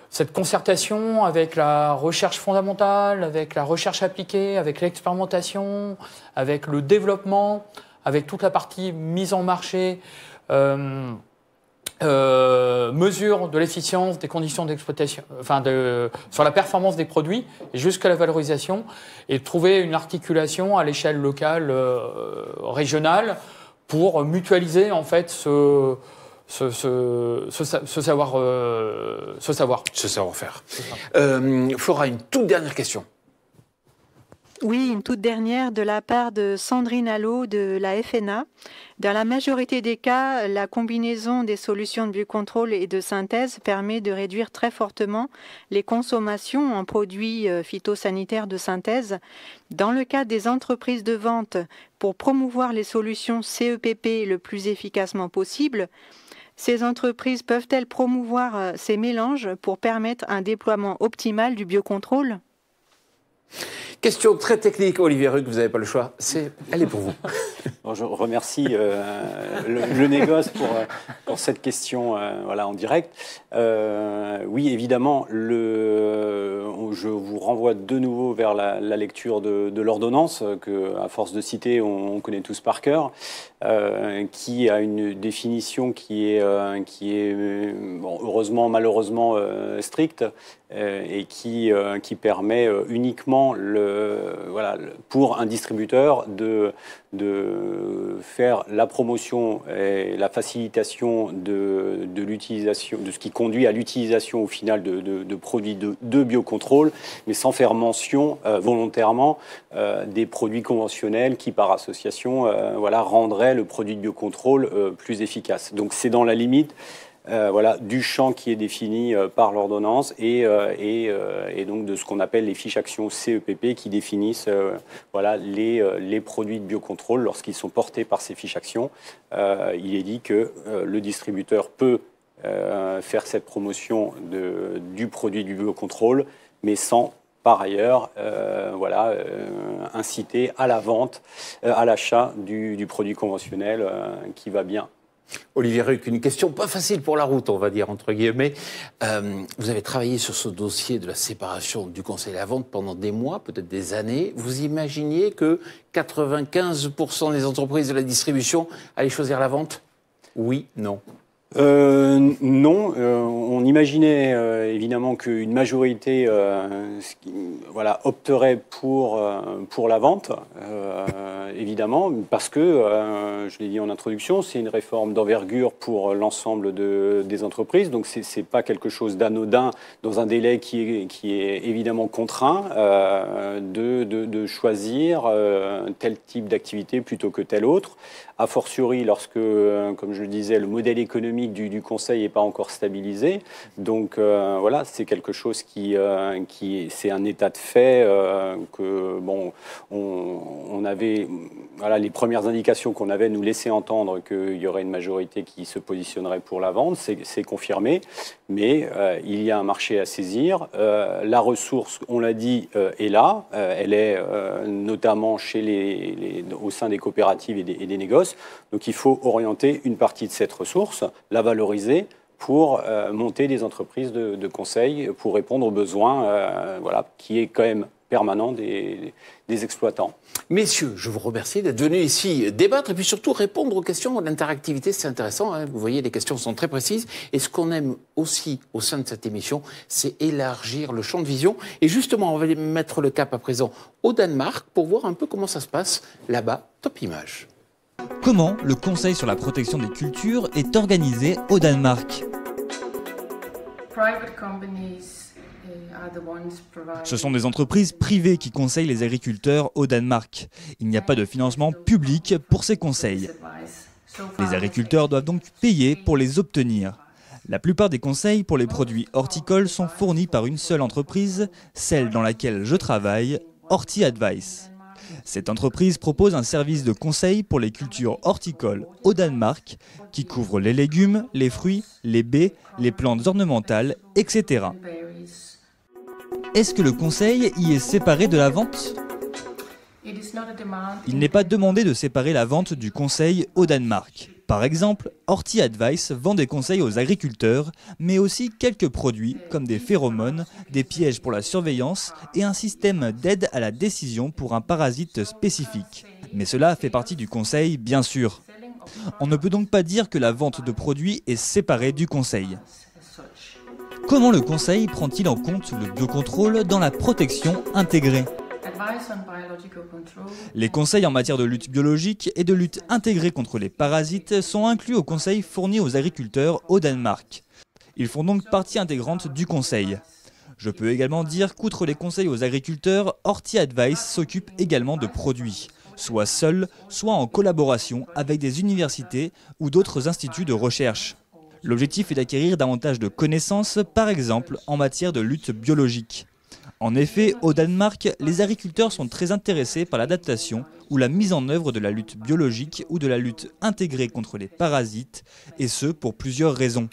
cette concertation avec la recherche fondamentale, avec la recherche appliquée, avec l'expérimentation, avec le développement, avec toute la partie mise en marché, mesure de l'efficience des conditions d'exploitation, sur la performance des produits, et jusqu'à la valorisation, et trouver une articulation à l'échelle locale, régionale, pour mutualiser en fait ce savoir-faire. Flora, une toute dernière question. Oui, une toute dernière de la part de Sandrine Allot de la FNA. Dans la majorité des cas, la combinaison des solutions de biocontrôle et de synthèse permet de réduire très fortement les consommations en produits phytosanitaires de synthèse. Dans le cas des entreprises de vente, pour promouvoir les solutions CEPP le plus efficacement possible, ces entreprises peuvent-elles promouvoir ces mélanges pour permettre un déploiement optimal du biocontrôle? Question très technique, Olivier Ruc, vous n'avez pas le choix. Elle est pour vous. Bon, je remercie le négoce pour cette question voilà, en direct. Oui, évidemment, je vous renvoie de nouveau vers la lecture de l'ordonnance, que, à force de citer, on connaît tous par cœur, qui a une définition qui est bon, heureusement, malheureusement stricte, et qui permet uniquement pour un distributeur de faire la promotion et la facilitation de l'utilisation, de ce qui conduit à l'utilisation au final de produits de biocontrôle, mais sans faire mention volontairement des produits conventionnels qui, par association, rendraient le produit de biocontrôle plus efficace. Donc c'est dans la limite du champ qui est défini par l'ordonnance et donc de ce qu'on appelle les fiches actions CEPP qui définissent les produits de biocontrôle lorsqu'ils sont portés par ces fiches actions. Il est dit que le distributeur peut faire cette promotion du produit du biocontrôle, mais sans par ailleurs inciter à la vente, à l'achat du produit conventionnel qui va bien. Olivier Ruc, une question pas facile pour la route, on va dire, entre guillemets. Vous avez travaillé sur ce dossier de la séparation du conseil à la vente pendant des mois, peut-être des années. Vous imaginiez que 95% des entreprises de la distribution allaient choisir la vente? Oui, non? Non, on imaginait évidemment qu'une majorité opterait pour la vente, évidemment, parce que, je l'ai dit en introduction, c'est une réforme d'envergure pour l'ensemble des entreprises, donc c'est pas quelque chose d'anodin dans un délai qui est évidemment contraint de choisir tel type d'activité plutôt que tel autre, a fortiori lorsque, comme je le disais, le modèle économique du conseil n'est pas encore stabilisé. Donc c'est quelque chose c'est un état de fait que on avait les premières indications qu'on avait nous laissaient entendre qu'il y aurait une majorité qui se positionnerait pour la vente, c'est confirmé, mais il y a un marché à saisir. La ressource, on l'a dit, est là, elle est notamment au sein des coopératives et des négoces. Donc il faut orienter une partie de cette ressource, la valoriser pour monter des entreprises de conseil, pour répondre aux besoins qui est quand même permanent des exploitants. Messieurs, je vous remercie d'être venus ici débattre et puis surtout répondre aux questions. L'interactivité, c'est intéressant, hein. Vous voyez, les questions sont très précises. Et ce qu'on aime aussi au sein de cette émission, c'est élargir le champ de vision. Et justement, on va mettre le cap à présent au Danemark pour voir un peu comment ça se passe là-bas. Top image. Comment le Conseil sur la protection des cultures est organisé au Danemark? Ce sont des entreprises privées qui conseillent les agriculteurs au Danemark. Il n'y a pas de financement public pour ces conseils. Les agriculteurs doivent donc payer pour les obtenir. La plupart des conseils pour les produits horticoles sont fournis par une seule entreprise, celle dans laquelle je travaille, Horti Advice. Cette entreprise propose un service de conseil pour les cultures horticoles au Danemark qui couvre les légumes, les fruits, les baies, les plantes ornementales, etc. Est-ce que le conseil y est séparé de la vente? Il n'est pas demandé de séparer la vente du conseil au Danemark. Par exemple, Horti Advice vend des conseils aux agriculteurs, mais aussi quelques produits comme des phéromones, des pièges pour la surveillance et un système d'aide à la décision pour un parasite spécifique. Mais cela fait partie du conseil, bien sûr. On ne peut donc pas dire que la vente de produits est séparée du conseil. Comment le conseil prend-il en compte le biocontrôle dans la protection intégrée? Les conseils en matière de lutte biologique et de lutte intégrée contre les parasites sont inclus aux conseils fournis aux agriculteurs au Danemark. Ils font donc partie intégrante du conseil. Je peux également dire qu'outre les conseils aux agriculteurs, Horti Advice s'occupe également de produits, soit seul, soit en collaboration avec des universités ou d'autres instituts de recherche. L'objectif est d'acquérir davantage de connaissances, par exemple en matière de lutte biologique. En effet, au Danemark, les agriculteurs sont très intéressés par l'adaptation ou la mise en œuvre de la lutte biologique ou de la lutte intégrée contre les parasites, et ce pour plusieurs raisons.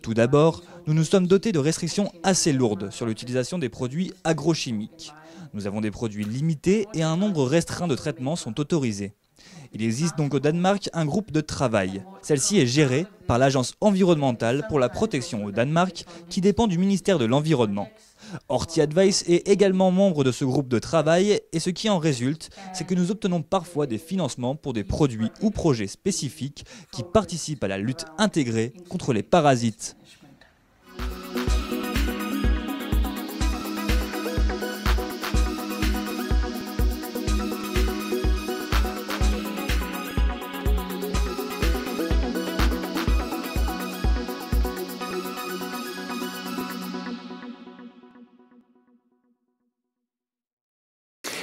Tout d'abord, nous nous sommes dotés de restrictions assez lourdes sur l'utilisation des produits agrochimiques. Nous avons des produits limités et un nombre restreint de traitements sont autorisés. Il existe donc au Danemark un groupe de travail. Celle-ci est gérée par l'Agence environnementale pour la protection au Danemark qui dépend du ministère de l'Environnement. Horti Advice est également membre de ce groupe de travail et ce qui en résulte, c'est que nous obtenons parfois des financements pour des produits ou projets spécifiques qui participent à la lutte intégrée contre les parasites.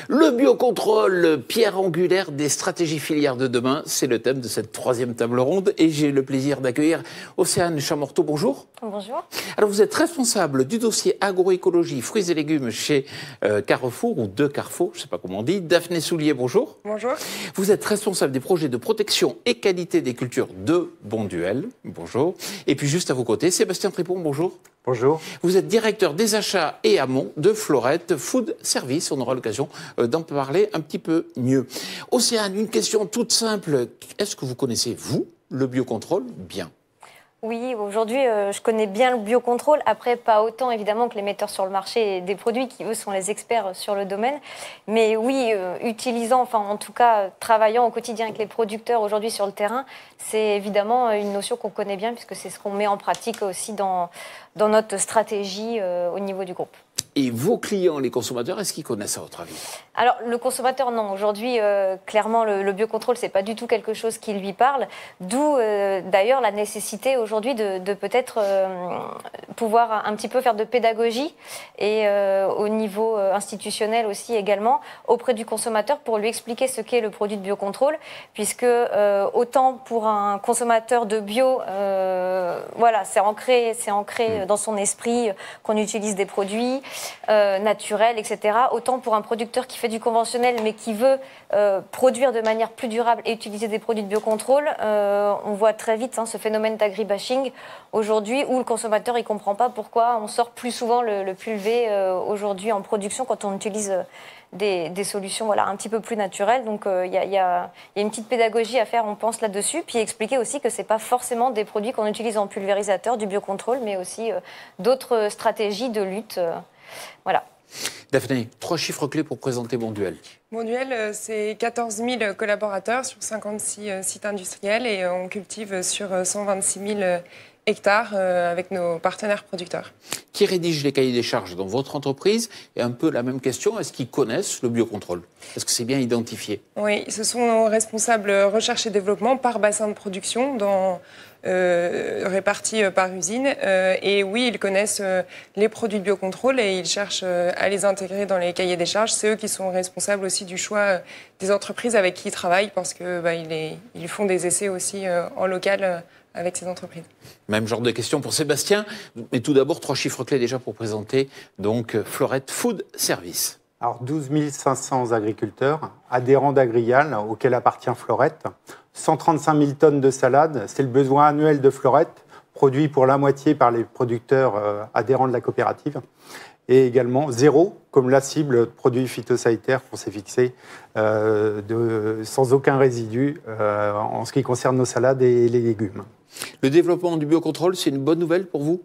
Le biocontrôle, pierre angulaire des stratégies filières de demain, c'est le thème de cette troisième table ronde et j'ai le plaisir d'accueillir Océane Chamorteau. Bonjour. Bonjour. Alors vous êtes responsable du dossier agroécologie, fruits et légumes chez Carrefour ou de Carrefour, je ne sais pas comment on dit. Daphné Soulier, bonjour. Bonjour. Vous êtes responsable des projets de protection et qualité des cultures de Bonduelle. Bonjour. Et puis juste à vos côtés, Sébastien Tripon, bonjour. Bonjour. Vous êtes directeur des achats et amont de Florette Food Service. On aura l'occasion d'en parler un petit peu mieux. Océane, une question toute simple. Est-ce que vous connaissez, vous, le biocontrôle bien ? Oui, aujourd'hui, je connais bien le biocontrôle. Après, pas autant, évidemment, que les metteurs sur le marché des produits qui, eux, sont les experts sur le domaine. Mais oui, utilisant, enfin, en tout cas, travaillant au quotidien avec les producteurs aujourd'hui sur le terrain, c'est évidemment une notion qu'on connaît bien, puisque c'est ce qu'on met en pratique aussi dans notre stratégie au niveau du groupe. Et vos clients, les consommateurs, est-ce qu'ils connaissent à votre avis ? Alors, le consommateur, non. Aujourd'hui, clairement, le biocontrôle, c'est pas du tout quelque chose qui lui parle. D'où, d'ailleurs, la nécessité aujourd'hui de peut-être pouvoir un petit peu faire de pédagogie et au niveau institutionnel aussi également auprès du consommateur pour lui expliquer ce qu'est le produit de biocontrôle, puisque autant pour un consommateur de bio, voilà, c'est ancré dans son esprit qu'on utilise des produits naturels, etc. Autant pour un producteur qui fait du conventionnel mais qui veut produire de manière plus durable et utiliser des produits de biocontrôle, on voit très vite ce phénomène d'agribashing aujourd'hui où le consommateur il comprend pas pourquoi on sort plus souvent le pulvé aujourd'hui en production quand on utilise des solutions voilà, un petit peu plus naturelles. Donc il y a une petite pédagogie à faire, on pense là-dessus, puis expliquer aussi que c'est pas forcément des produits qu'on utilise en pulvérisateur, du biocontrôle, mais aussi d'autres stratégies de lutte. Voilà. Daphné, 3 chiffres clés pour présenter Bonduelle. Bonduelle, c'est 14 000 collaborateurs sur 56 sites industriels et on cultive sur 126 000 hectares avec nos partenaires producteurs. Qui rédige les cahiers des charges dans votre entreprise ? Et un peu la même question, est-ce qu'ils connaissent le biocontrôle ? Est-ce que c'est bien identifié ? Oui, ce sont nos responsables recherche et développement par bassin de production répartis par usine. Et oui, ils connaissent les produits de biocontrôle et ils cherchent à les intégrer dans les cahiers des charges. C'est eux qui sont responsables aussi du choix des entreprises avec qui ils travaillent parce qu'ils font des essais aussi en local avec ces entreprises. Même genre de question pour Sébastien. Mais tout d'abord, 3 chiffres clés déjà pour présenter donc Florette Food Service. Alors 12 500 agriculteurs, adhérents d'Agrial, auquel appartient Florette. 135 000 tonnes de salade, c'est le besoin annuel de Florette, produit pour la moitié par les producteurs adhérents de la coopérative. Et également zéro, comme la cible de produits phytosanitaires qu'on s'est fixé, sans aucun résidu en ce qui concerne nos salades et les légumes. Le développement du biocontrôle, c'est une bonne nouvelle pour vous ?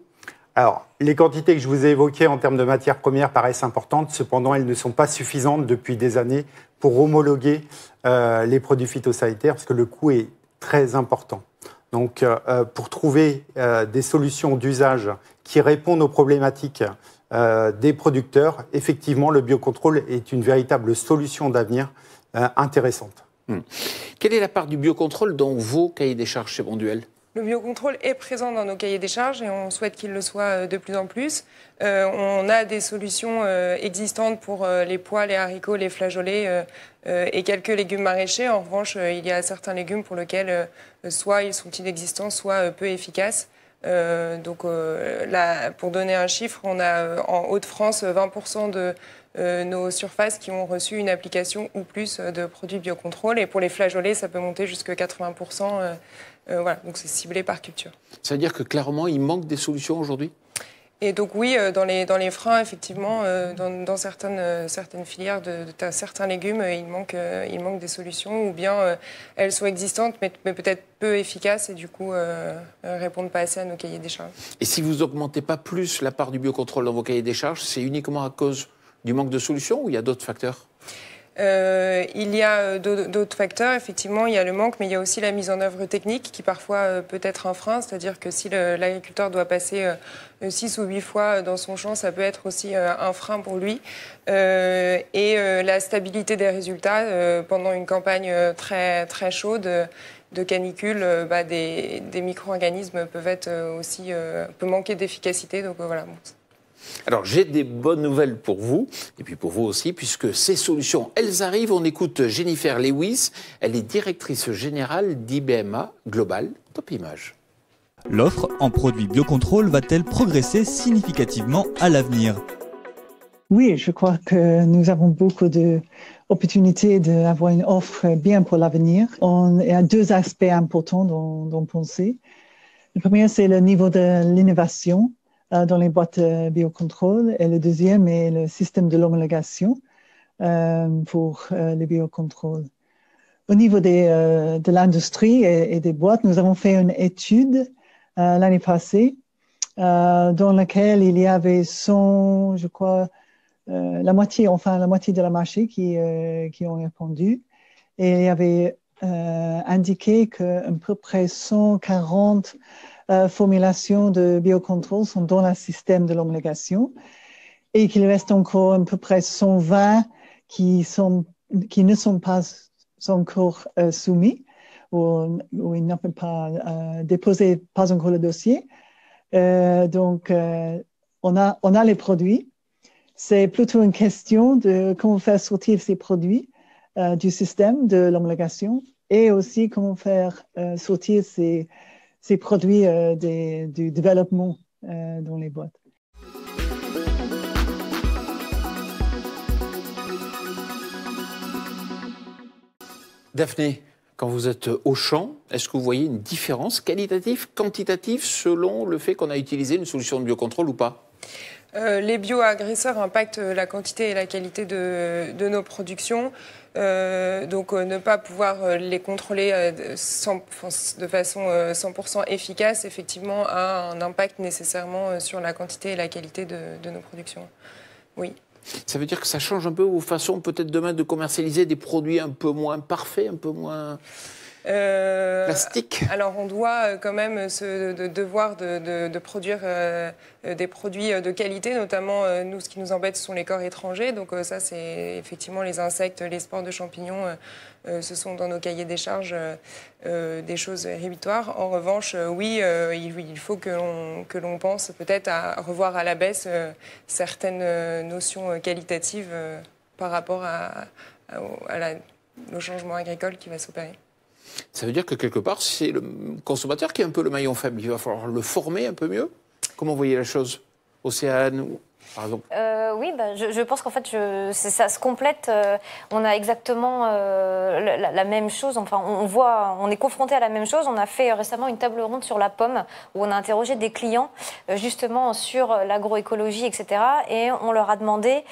Alors, les quantités que je vous ai évoquées en termes de matières premières paraissent importantes, cependant elles ne sont pas suffisantes depuis des années pour homologuer les produits phytosanitaires, parce que le coût est très important. Donc, pour trouver des solutions d'usage qui répondent aux problématiques des producteurs, effectivement, le biocontrôle est une véritable solution d'avenir intéressante. Quelle est la part du biocontrôle dans vos cahiers des charges chez Bonduelle ? Le biocontrôle est présent dans nos cahiers des charges et on souhaite qu'il le soit de plus en plus. On a des solutions existantes pour les pois, les haricots, les flageolets et quelques légumes maraîchers. En revanche, il y a certains légumes pour lesquels soit ils sont inexistants, soit peu efficaces. Donc là, pour donner un chiffre, on a en Hauts-de-France 20% de nos surfaces qui ont reçu une application ou plus de produits biocontrôle. Et pour les flageolets, ça peut monter jusqu'à 80%. Voilà, donc c'est ciblé par culture. Ça veut dire que clairement, il manque des solutions aujourd'hui ? Et donc oui, dans les freins, effectivement, dans certaines filières de certains légumes, il manque des solutions, ou bien elles sont existantes, mais peut-être peu efficaces, et du coup répondent pas assez à nos cahiers des charges. Et si vous n'augmentez pas plus la part du biocontrôle dans vos cahiers des charges, c'est uniquement à cause du manque de solutions ou il y a d'autres facteurs ? Il y a d'autres facteurs, effectivement, il y a le manque, mais il y a aussi la mise en œuvre technique qui parfois peut être un frein, c'est-à-dire que si l'agriculteur doit passer 6 ou 8 fois dans son champ, ça peut être aussi un frein pour lui. Et la stabilité des résultats pendant une campagne très, très chaude de canicule, des micro-organismes peut manquer d'efficacité, donc voilà. Bon. Alors, j'ai des bonnes nouvelles pour vous, et puis pour vous aussi, puisque ces solutions, elles arrivent. On écoute Jennifer Lewis, elle est directrice générale d'IBMA Global Top Image. L'offre en produits biocontrôle va-t-elle progresser significativement à l'avenir ? Oui, je crois que nous avons beaucoup d'opportunités d'avoir une offre bien pour l'avenir. Il y a 2 aspects importants dont penser. Le premier, c'est le niveau de l'innovation dans les boîtes biocontrôle, et le deuxième est le système de l'homologation pour les biocontrôles. Au niveau de l'industrie et des boîtes, nous avons fait une étude l'année passée dans laquelle il y avait 100, je crois, la moitié de la marché qui ont répondu, et il y avait indiqué qu'à peu près 140 formulations de biocontrôle sont dans le système de l'homologation, et qu'il reste encore à peu près 120 qui ne sont pas encore soumis, ou ils n'ont pas déposé pas encore le dossier. Donc, on a les produits. C'est plutôt une question de comment faire sortir ces produits du système de l'homologation, et aussi comment faire sortir ces produits du développement dans les boîtes. Daphné, quand vous êtes au champ, est-ce que vous voyez une différence qualitative, quantitative, selon le fait qu'on a utilisé une solution de biocontrôle ou pas ? Les bioagresseurs impactent la quantité et la qualité de nos productions. Donc ne pas pouvoir les contrôler de façon 100% efficace, effectivement, a un impact nécessairement sur la quantité et la qualité de nos productions. Oui. Ça veut dire que ça change un peu vos façons peut-être demain de commercialiser des produits un peu moins parfaits, un peu moins plastiques ? Alors on doit quand même devoir de produire des produits de qualité, notamment nous, ce qui nous embête, ce sont les corps étrangers. Donc ça, c'est effectivement les insectes, les spores de champignons, ce sont dans nos cahiers des charges des choses rédhibitoires. En revanche, oui, il faut que l'on pense peut-être à revoir à la baisse certaines notions qualitatives par rapport au changement agricole qui va s'opérer. Ça veut dire que quelque part, c'est le consommateur qui est un peu le maillon faible. Il va falloir le former un peu mieux. Comment vous voyez la chose ? Océane, par exemple ? Oui, je pense qu'en fait, ça se complète. On a exactement la même chose. Enfin, on est confronté à la même chose. On a fait récemment une table ronde sur la pomme, où on a interrogé des clients justement sur l'agroécologie, etc. Et on leur a demandé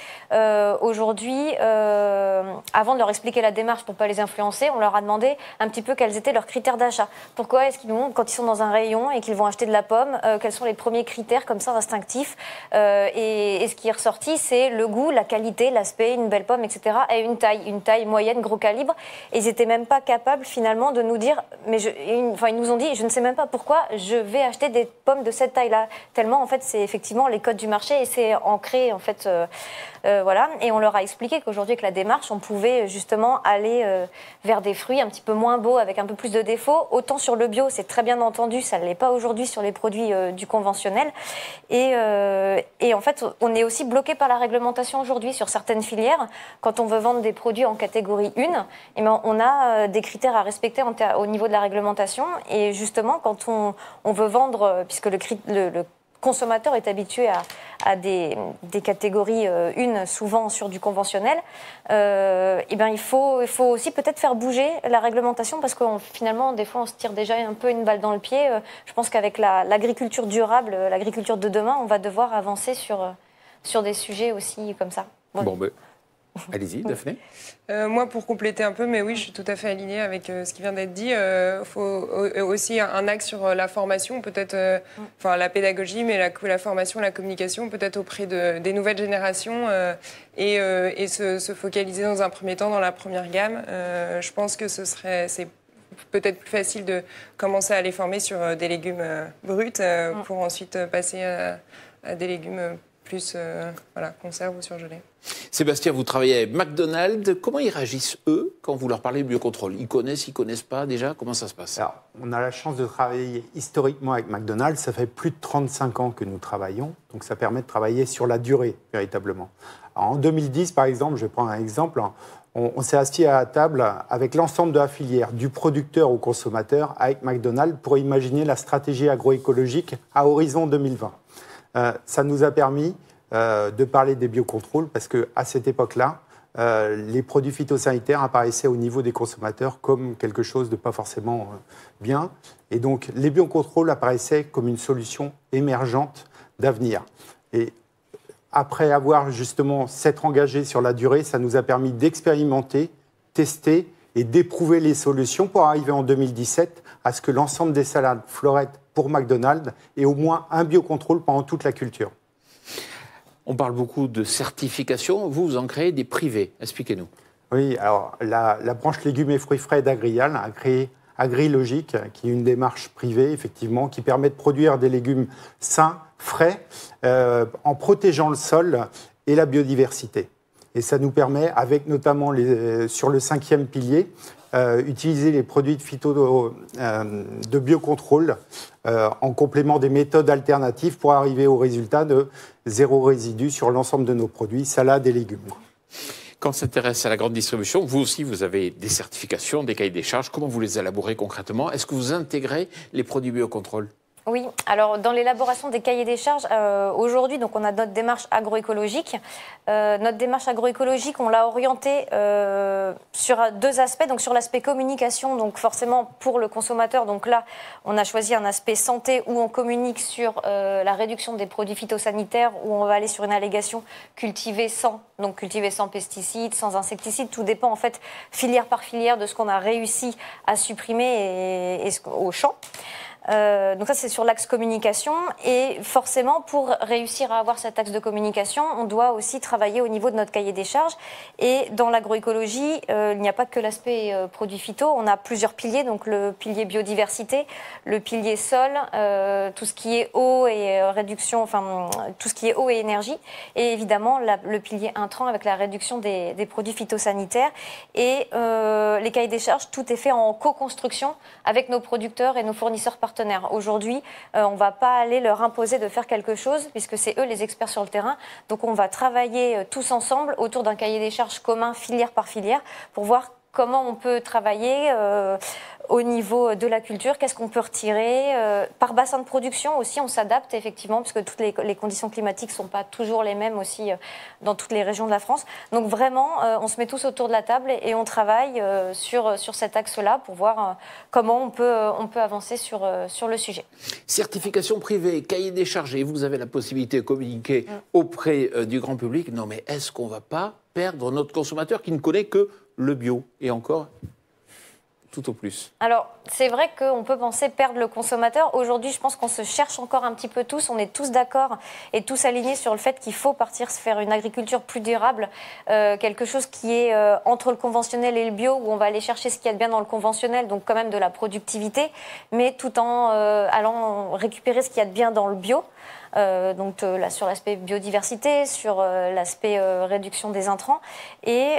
aujourd'hui, avant de leur expliquer la démarche pour ne pas les influencer, on leur a demandé un petit peu quels étaient leurs critères d'achat. Pourquoi est-ce qu'ils nous montrent, quand ils sont dans un rayon et qu'ils vont acheter de la pomme, quels sont les premiers critères comme ça instinctifs, et ce qui est ressorti, c'est le goût, la qualité, l'aspect, une belle pomme, etc. Et une taille moyenne, gros calibre. Et ils n'étaient même pas capables finalement de nous dire, ils nous ont dit, je ne sais même pas pourquoi je vais acheter des pommes de cette taille-là. Tellement en fait c'est effectivement les codes du marché, et c'est ancré en fait. Voilà. Et on leur a expliqué qu'aujourd'hui avec la démarche, on pouvait justement aller vers des fruits un petit peu moins beaux, avec un peu plus de défauts. Autant sur le bio, c'est très bien entendu, ça ne l'est pas aujourd'hui sur les produits du conventionnel. Et en fait, on est aussi bloqué par la réglementation aujourd'hui sur certaines filières. Quand on veut vendre des produits en catégorie 1, on a des critères à respecter au niveau de la réglementation. Et justement, quand on veut vendre, puisque le consommateur est habitué à des catégories une, souvent sur du conventionnel, il faut aussi peut-être faire bouger la réglementation parce que finalement, des fois, on se tire déjà un peu une balle dans le pied. Je pense qu'avec l'agriculture durable, l'agriculture de demain, on va devoir avancer sur des sujets aussi comme ça. Bon, ben, allez-y, Daphné. Moi, pour compléter un peu, mais oui, je suis tout à fait alignée avec ce qui vient d'être dit. Il faut aussi un axe sur la formation, peut-être, la pédagogie, mais la formation, la communication, peut-être auprès des nouvelles générations et se focaliser dans un premier temps dans la première gamme. Je pense que c'est peut-être plus facile de commencer à les former sur des légumes bruts pour ensuite passer à des légumes plus conserve ou surgelés. Sébastien, vous travaillez avec McDonald's. Comment ils réagissent, eux, quand vous leur parlez de biocontrôle? Ils connaissent pas déjà? Comment ça se passe? Alors, on a la chance de travailler historiquement avec McDonald's. Ça fait plus de 35 ans que nous travaillons. Donc, ça permet de travailler sur la durée, véritablement. Alors, en 2010, par exemple, je vais prendre un exemple. On s'est assis à la table avec l'ensemble de la filière, du producteur au consommateur, avec McDonald's, pour imaginer la stratégie agroécologique à horizon 2020. Ça nous a permis de parler des biocontrôles parce qu'à cette époque-là, les produits phytosanitaires apparaissaient au niveau des consommateurs comme quelque chose de pas forcément bien. Et donc, les biocontrôles apparaissaient comme une solution émergente d'avenir. Et après avoir justement s'être engagé sur la durée, ça nous a permis d'expérimenter, tester et d'éprouver les solutions pour arriver en 2017 à ce que l'ensemble des salades fleurettes pour McDonald's ait au moins un biocontrôle pendant toute la culture. On parle beaucoup de certification. Vous en créez des privés. Expliquez-nous. Oui, alors la branche légumes et fruits frais d'Agrial a créé AgriLogique, qui est une démarche privée, effectivement, qui permet de produire des légumes sains, frais, en protégeant le sol et la biodiversité. Et ça nous permet, avec notamment sur le 5e pilier, utiliser les produits de biocontrôle en complément des méthodes alternatives pour arriver au résultat de 0 résidu sur l'ensemble de nos produits, salades et légumes. Quand on s'intéresse à la grande distribution, vous aussi, vous avez des certifications, des cahiers des charges. Comment vous les élaborez concrètement? Est-ce que vous intégrez les produits biocontrôle? Oui, alors dans l'élaboration des cahiers des charges, aujourd'hui, donc on a notre démarche agroécologique. Notre démarche agroécologique, on l'a orientée sur 2 aspects. Donc sur l'aspect communication, donc forcément pour le consommateur. Donc là, on a choisi un aspect santé où on communique sur la réduction des produits phytosanitaires, où on va aller sur une allégation cultivée sans pesticides, sans insecticides. Tout dépend en fait filière par filière de ce qu'on a réussi à supprimer et au champ. Donc ça, c'est sur l'axe communication. Et forcément, pour réussir à avoir cet axe de communication, on doit aussi travailler au niveau de notre cahier des charges. Et dans l'agroécologie, il n'y a pas que l'aspect produits phyto. On a plusieurs piliers, donc le pilier biodiversité, le pilier sol, tout ce qui est eau et réduction, enfin tout ce qui est eau et énergie. Et évidemment, le pilier intrant avec la réduction des produits phytosanitaires. Et les cahiers des charges, tout est fait en co-construction avec nos producteurs et nos fournisseurs partenaires. Aujourd'hui, on ne va pas aller leur imposer de faire quelque chose puisque c'est eux les experts sur le terrain. Donc on va travailler tous ensemble autour d'un cahier des charges commun filière par filière pour voir comment on peut travailler au niveau de la culture, qu'est-ce qu'on peut retirer. Par bassin de production aussi, on s'adapte effectivement, parce que toutes les conditions climatiques ne sont pas toujours les mêmes aussi dans toutes les régions de la France. Donc vraiment, on se met tous autour de la table et on travaille sur cet axe-là pour voir comment on peut avancer sur le sujet. Certification privée, cahier des charges, et vous avez la possibilité de communiquer auprès du grand public. Non mais est-ce qu'on ne va pas perdre notre consommateur qui ne connaît que le bio, et encore tout au plus? Alors, c'est vrai qu'on peut penser perdre le consommateur. Aujourd'hui, je pense qu'on se cherche encore un petit peu tous. On est tous d'accord et tous alignés sur le fait qu'il faut partir se faire une agriculture plus durable, quelque chose qui est entre le conventionnel et le bio, où on va aller chercher ce qu'il y a de bien dans le conventionnel, donc quand même de la productivité, mais tout en allant récupérer ce qu'il y a de bien dans le bio. Donc là, sur l'aspect biodiversité, sur l'aspect réduction des intrants. Et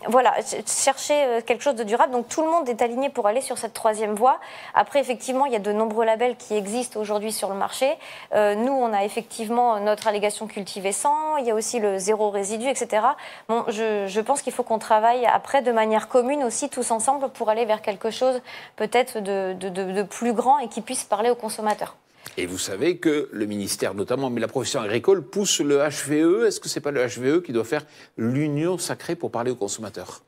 voilà, chercher quelque chose de durable. Donc tout le monde est aligné pour aller sur cette 3e voie. Après, effectivement, il y a de nombreux labels qui existent aujourd'hui sur le marché. Nous, on a effectivement notre allégation cultivée sans. Il y a aussi le 0 résidu, etc. Bon, je pense qu'il faut qu'on travaille après de manière commune aussi, tous ensemble, pour aller vers quelque chose peut-être de plus grand et qui puisse parler aux consommateurs. Et vous savez que le ministère notamment, mais la profession agricole, pousse le HVE. Est-ce que ce n'est pas le HVE qui doit faire l'union sacrée pour parler aux consommateurs?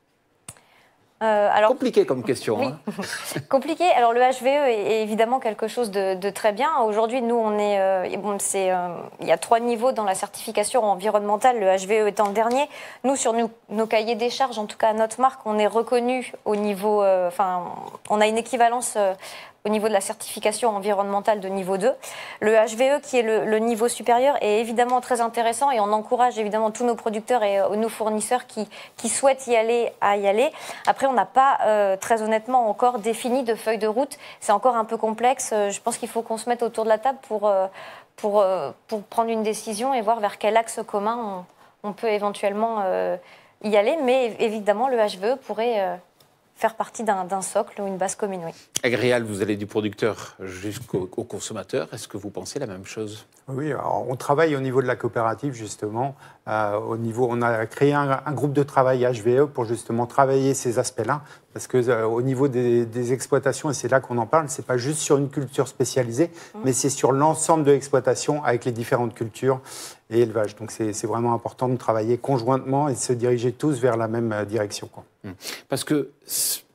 Alors, compliqué comme question. Oui. Hein. Compliqué. Alors le HVE est évidemment quelque chose de très bien. Aujourd'hui, nous, on est, il y a 3 niveaux dans la certification environnementale, le HVE étant le dernier. Nous, sur nos cahiers des charges, en tout cas à notre marque, on est reconnu au niveau, on a une équivalence au niveau de la certification environnementale de niveau 2. Le HVE, qui est le niveau supérieur, est évidemment très intéressant et on encourage évidemment tous nos producteurs et nos fournisseurs qui souhaitent y aller à y aller. Après, on n'a pas, très honnêtement, encore défini de feuille de route. C'est encore un peu complexe. Je pense qu'il faut qu'on se mette autour de la table pour prendre une décision et voir vers quel axe commun on peut éventuellement y aller. Mais évidemment, le HVE pourrait faire partie d'un socle ou une base commune, oui. Agréal, vous allez du producteur jusqu'au consommateur. Est-ce que vous pensez la même chose? Oui, alors on travaille au niveau de la coopérative, justement. On a créé un groupe de travail HVE pour justement travailler ces aspects-là. Parce que au niveau des exploitations, et c'est là qu'on en parle, c'est pas juste sur une culture spécialisée, mais c'est sur l'ensemble de l'exploitation avec les différentes cultures et élevage. Donc c'est vraiment important de travailler conjointement et de se diriger tous vers la même direction, quoi. Parce que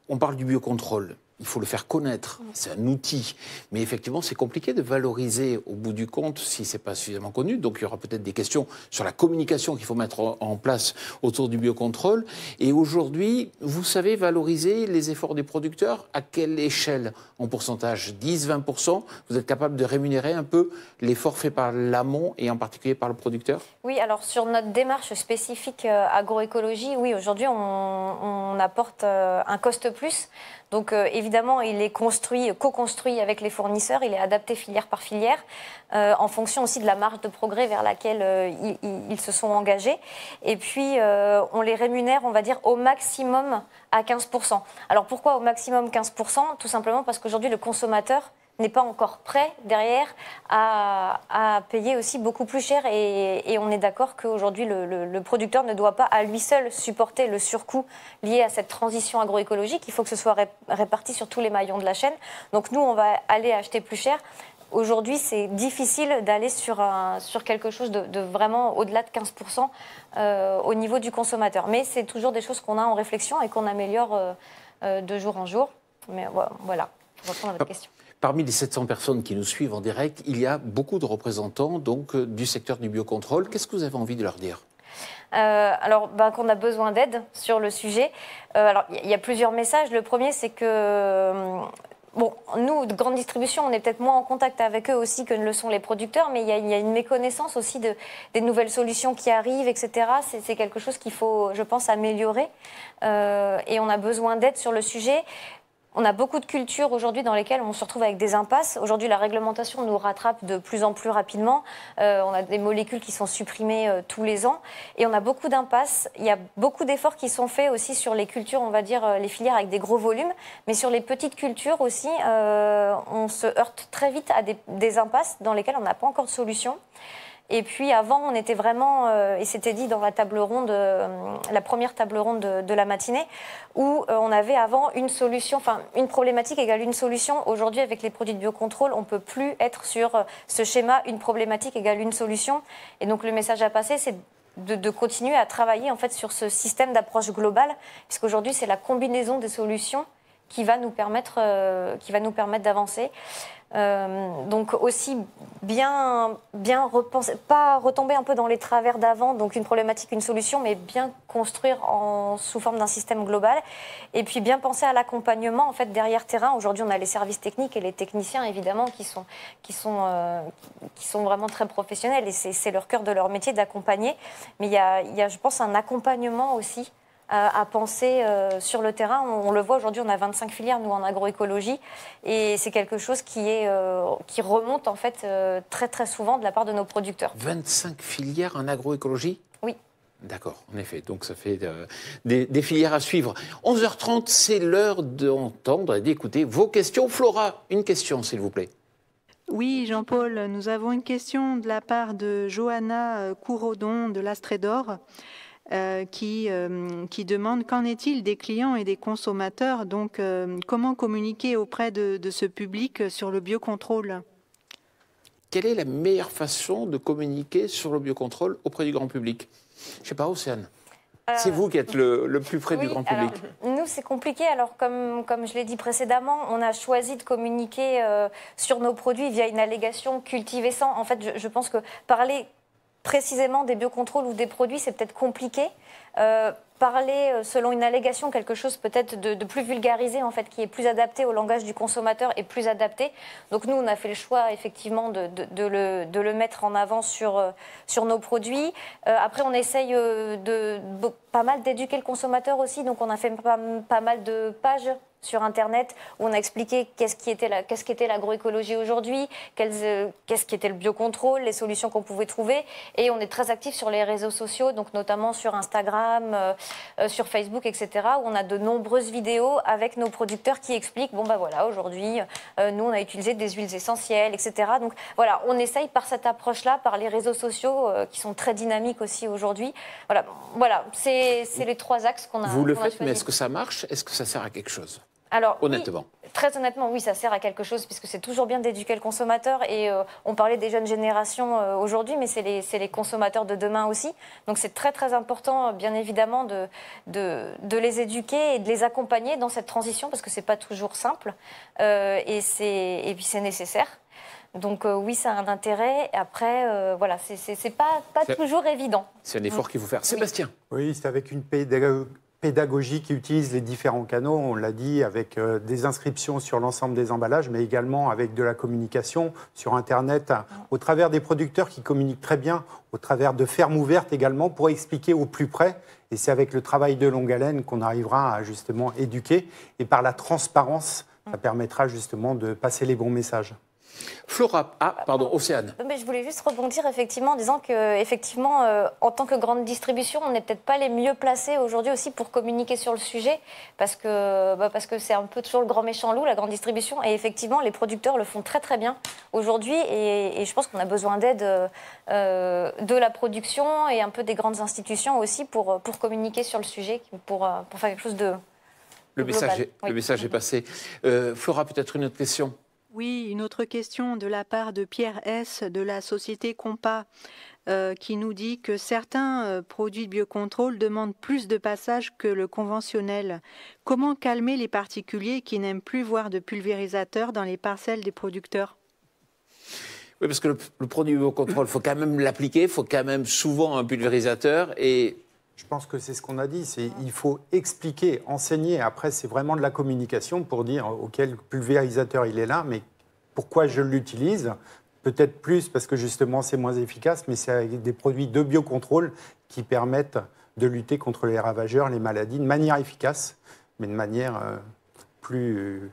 on parle du biocontrôle. Il faut le faire connaître, c'est un outil. Mais effectivement, c'est compliqué de valoriser au bout du compte si ce n'est pas suffisamment connu. Donc il y aura peut-être des questions sur la communication qu'il faut mettre en place autour du biocontrôle. Et aujourd'hui, vous savez valoriser les efforts des producteurs à quelle échelle? En pourcentage 10, 20%? Vous êtes capable de rémunérer un peu l'effort fait par l'amont et en particulier par le producteur? Oui, alors sur notre démarche spécifique agroécologie, oui, aujourd'hui on apporte un cost plus. Donc évidemment, il est co-construit avec les fournisseurs, il est adapté filière par filière, en fonction aussi de la marge de progrès vers laquelle ils se sont engagés. Et puis, on les rémunère, on va dire, au maximum à 15%. Alors pourquoi au maximum 15%? Tout simplement parce qu'aujourd'hui, le consommateur n'est pas encore prêt derrière à payer aussi beaucoup plus cher et on est d'accord qu'aujourd'hui le producteur ne doit pas à lui seul supporter le surcoût lié à cette transition agroécologique. Il faut que ce soit réparti sur tous les maillons de la chaîne. Donc nous, on va aller acheter plus cher. Aujourd'hui, c'est difficile d'aller sur quelque chose de vraiment au-delà de 15% au niveau du consommateur. Mais c'est toujours des choses qu'on a en réflexion et qu'on améliore de jour en jour. Mais voilà, pour répondre à votre question. Parmi les 700 personnes qui nous suivent en direct, il y a beaucoup de représentants donc, du secteur du biocontrôle. Qu'est-ce que vous avez envie de leur dire? Alors, qu'on a besoin d'aide sur le sujet. Alors, il y a plusieurs messages. Le premier, c'est que... Bon, nous, de grande distribution, on est peut-être moins en contact avec eux aussi que ne le sont les producteurs, mais il y a une méconnaissance aussi des nouvelles solutions qui arrivent, etc. C'est quelque chose qu'il faut, je pense, améliorer. Et on a besoin d'aide sur le sujet. On a beaucoup de cultures aujourd'hui dans lesquelles on se retrouve avec des impasses. Aujourd'hui, la réglementation nous rattrape de plus en plus rapidement. On a des molécules qui sont supprimées tous les ans. Et on a beaucoup d'impasses. Il y a beaucoup d'efforts qui sont faits aussi sur les cultures, on va dire, les filières avec des gros volumes. Mais sur les petites cultures aussi, on se heurte très vite à des impasses dans lesquelles on n'a pas encore de solution. Et puis avant, on était vraiment, et c'était dit dans la table ronde, la première table ronde de la matinée, où on avait avant une solution, enfin une problématique égale une solution. Aujourd'hui, avec les produits de biocontrôle, on ne peut plus être sur ce schéma, une problématique égale une solution. Et donc le message à passer, c'est de continuer à travailler en fait sur ce système d'approche globale, puisqu'aujourd'hui, c'est la combinaison des solutions qui va nous permettre d'avancer. Donc aussi bien repenser, pas retomber un peu dans les travers d'avant, donc une problématique, une solution, mais bien construire sous forme d'un système global. Et puis bien penser à l'accompagnement en fait derrière terrain. Aujourd'hui, on a les services techniques et les techniciens évidemment qui sont vraiment très professionnels et c'est leur cœur de leur métier d'accompagner. Mais il y a, je pense, un accompagnement aussi à penser sur le terrain. On le voit aujourd'hui, on a 25 filières, nous, en agroécologie, et c'est quelque chose qui remonte, en fait, très, très souvent de la part de nos producteurs. 25 filières en agroécologie? Oui. D'accord, en effet. Donc, ça fait des filières à suivre. 11h30, c'est l'heure d'entendre et d'écouter vos questions. Flora, une question, s'il vous plaît. Oui, Jean-Paul, nous avons une question de la part de Johanna Courodon de l'Astrédor. Qui demande qu'en est-il des clients et des consommateurs, donc comment communiquer auprès de ce public sur le biocontrôle? quelle est la meilleure façon de communiquer sur le biocontrôle auprès du grand public? Je ne sais pas, Océane. C'est vous qui êtes le plus près du grand public. Alors, nous, c'est compliqué. Alors, comme je l'ai dit précédemment, on a choisi de communiquer sur nos produits via une allégation cultivée sans. En fait, je pense que parler précisément des biocontrôles ou des produits, c'est peut-être compliqué. Parler selon une allégation, quelque chose peut-être de plus vulgarisé, en fait, qui est plus adapté au langage du consommateur et plus adapté. Donc nous, on a fait le choix, effectivement, de le mettre en avant sur nos produits. Après, on essaye pas mal d'éduquer le consommateur aussi. Donc on a fait pas mal de pages sur Internet où on a expliqué qu'est-ce qu'était l'agroécologie aujourd'hui, qu'est-ce qu'était le biocontrôle, les solutions qu'on pouvait trouver. Et on est très actifs sur les réseaux sociaux, donc notamment sur Instagram, sur Facebook, etc., où on a de nombreuses vidéos avec nos producteurs qui expliquent, bon ben voilà, aujourd'hui, nous on a utilisé des huiles essentielles, etc. Donc voilà, on essaye par cette approche-là, par les réseaux sociaux qui sont très dynamiques aussi aujourd'hui. Voilà, c'est les 3 axes qu'on a. Vous le faites, mais est-ce que ça marche? Est-ce que ça sert à quelque chose? Alors, honnêtement. Oui, très honnêtement, oui, ça sert à quelque chose, puisque c'est toujours bien d'éduquer le consommateur. Et on parlait des jeunes générations aujourd'hui, mais c'est les consommateurs de demain aussi. Donc c'est très très important, bien évidemment, de les éduquer et de les accompagner dans cette transition, parce que c'est pas toujours simple. Et puis c'est nécessaire. Donc oui, ça a un intérêt. Après, voilà, c'est pas toujours évident. C'est un effort qu'il faut faire. Sébastien. Oui, c'est avec une pédagogie qui utilise les différents canaux, on l'a dit, avec des inscriptions sur l'ensemble des emballages, mais également avec de la communication sur Internet, au travers des producteurs qui communiquent très bien, au travers de fermes ouvertes également, pour expliquer au plus près. Et c'est avec le travail de longue haleine qu'on arrivera à justement éduquer. Et par la transparence, ça permettra justement de passer les bons messages. Flora, Océane. Mais je voulais juste rebondir effectivement en disant que effectivement, en tant que grande distribution, on n'est peut-être pas les mieux placés aujourd'hui aussi pour communiquer sur le sujet, parce que c'est un peu toujours le grand méchant loup, la grande distribution, et effectivement les producteurs le font très très bien aujourd'hui, et je pense qu'on a besoin d'aide de la production et un peu des grandes institutions aussi pour communiquer sur le sujet, pour faire quelque chose de le message est passé. Flora, peut-être une autre question? Oui, une autre question de la part de Pierre S. de la société Compa qui nous dit que certains produits de biocontrôle demandent plus de passage que le conventionnel. Comment calmer les particuliers qui n'aiment plus voir de pulvérisateurs dans les parcelles des producteurs? Oui, parce que le produit biocontrôle, il faut quand même l'appliquer, il faut quand même souvent un pulvérisateur et... Je pense que c'est ce qu'on a dit, il faut expliquer, enseigner. Après, c'est vraiment de la communication pour dire auquel pulvérisateur il est là, mais pourquoi je l'utilise. Peut-être plus parce que justement c'est moins efficace, mais c'est des produits de biocontrôle qui permettent de lutter contre les ravageurs, les maladies, de manière efficace, mais de manière plus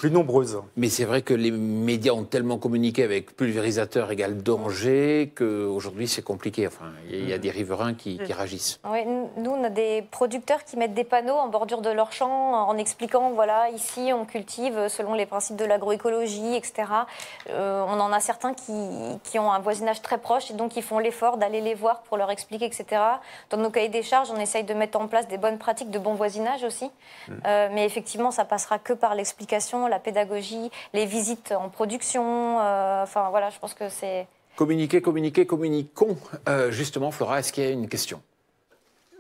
nombreuses. Mais c'est vrai que les médias ont tellement communiqué avec pulvérisateur égale danger qu'aujourd'hui c'est compliqué. Enfin, il y a des riverains qui réagissent. Oui, nous, on a des producteurs qui mettent des panneaux en bordure de leur champ en expliquant, voilà, ici on cultive selon les principes de l'agroécologie, etc. On en a certains qui ont un voisinage très proche et donc ils font l'effort d'aller les voir pour leur expliquer, etc. Dans nos cahiers des charges, on essaye de mettre en place des bonnes pratiques de bon voisinage aussi. Mais effectivement, ça passera que par l'explication, la pédagogie, les visites en production. Enfin, voilà, je pense que c'est... Communiquons. Justement, Flora, est-ce qu'il y a une question ?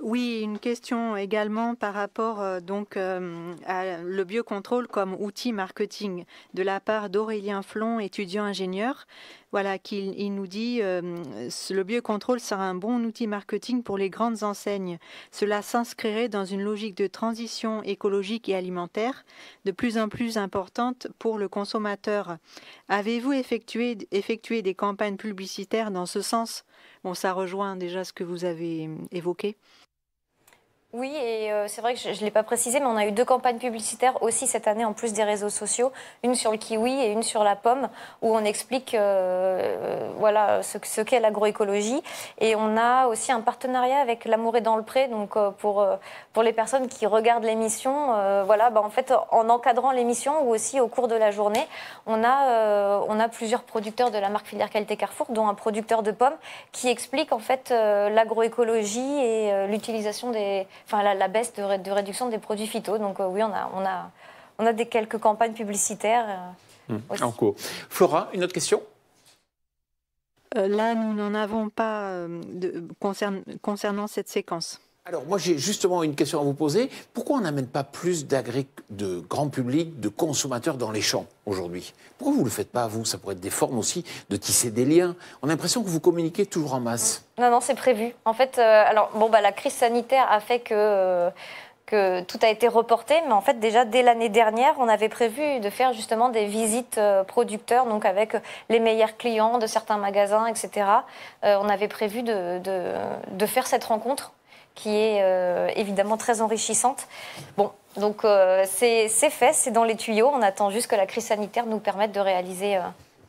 Oui, une question également par rapport à le biocontrôle comme outil marketing de la part d'Aurélien Flon, étudiant ingénieur. Voilà, il nous dit le biocontrôle sera un bon outil marketing pour les grandes enseignes. Cela s'inscrirait dans une logique de transition écologique et alimentaire de plus en plus importante pour le consommateur. Avez-vous effectué des campagnes publicitaires dans ce sens ? Bon, ça rejoint déjà ce que vous avez évoqué. Oui, et c'est vrai que je ne l'ai pas précisé, mais on a eu 2 campagnes publicitaires aussi cette année en plus des réseaux sociaux, une sur le kiwi et une sur la pomme, où on explique voilà, ce qu'est l'agroécologie. Et on a aussi un partenariat avec L'Amour est dans le pré, donc pour les personnes qui regardent l'émission, voilà, en fait, en encadrant l'émission ou aussi au cours de la journée, on a plusieurs producteurs de la marque Filière Qualité Carrefour, dont un producteur de pommes, qui explique en fait l'agroécologie et l'utilisation la baisse de réduction des produits phyto. Donc oui, on a quelques campagnes publicitaires. En cours. Flora, une autre question ? Là, nous n'en avons pas concernant cette séquence. Alors moi j'ai justement une question à vous poser. Pourquoi on n'amène pas plus de grand public, de consommateurs dans les champs aujourd'hui? Pourquoi vous ne le faites pas, vous? Ça pourrait être des formes aussi de tisser des liens. On a l'impression que vous communiquez toujours en masse. Non, c'est prévu. En fait, la crise sanitaire a fait que tout a été reporté, mais en fait déjà dès l'année dernière, on avait prévu de faire justement des visites producteurs, donc avec les meilleurs clients de certains magasins, etc. On avait prévu de faire cette rencontre qui est évidemment très enrichissante. Bon, donc c'est fait, c'est dans les tuyaux. On attend juste que la crise sanitaire nous permette de réaliser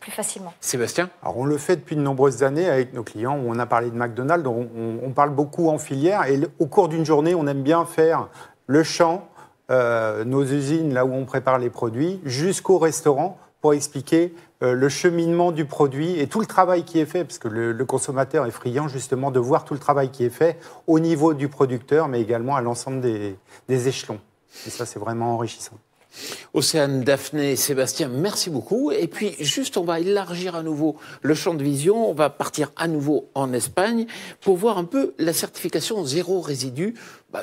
plus facilement. Sébastien? Alors on le fait depuis de nombreuses années avec nos clients. On a parlé de McDonald's, on parle beaucoup en filière. Et au cours d'une journée, on aime bien faire le champ, nos usines, là où on prépare les produits, jusqu'au restaurant pour expliquer le cheminement du produit et tout le travail qui est fait, parce que le consommateur est friand justement de voir tout le travail qui est fait au niveau du producteur, mais également à l'ensemble des échelons. Et ça, c'est vraiment enrichissant. Océane, Daphné, Sébastien, merci beaucoup. Et puis, juste, on va élargir à nouveau le champ de vision. On va partir à nouveau en Espagne pour voir un peu la certification zéro résidu.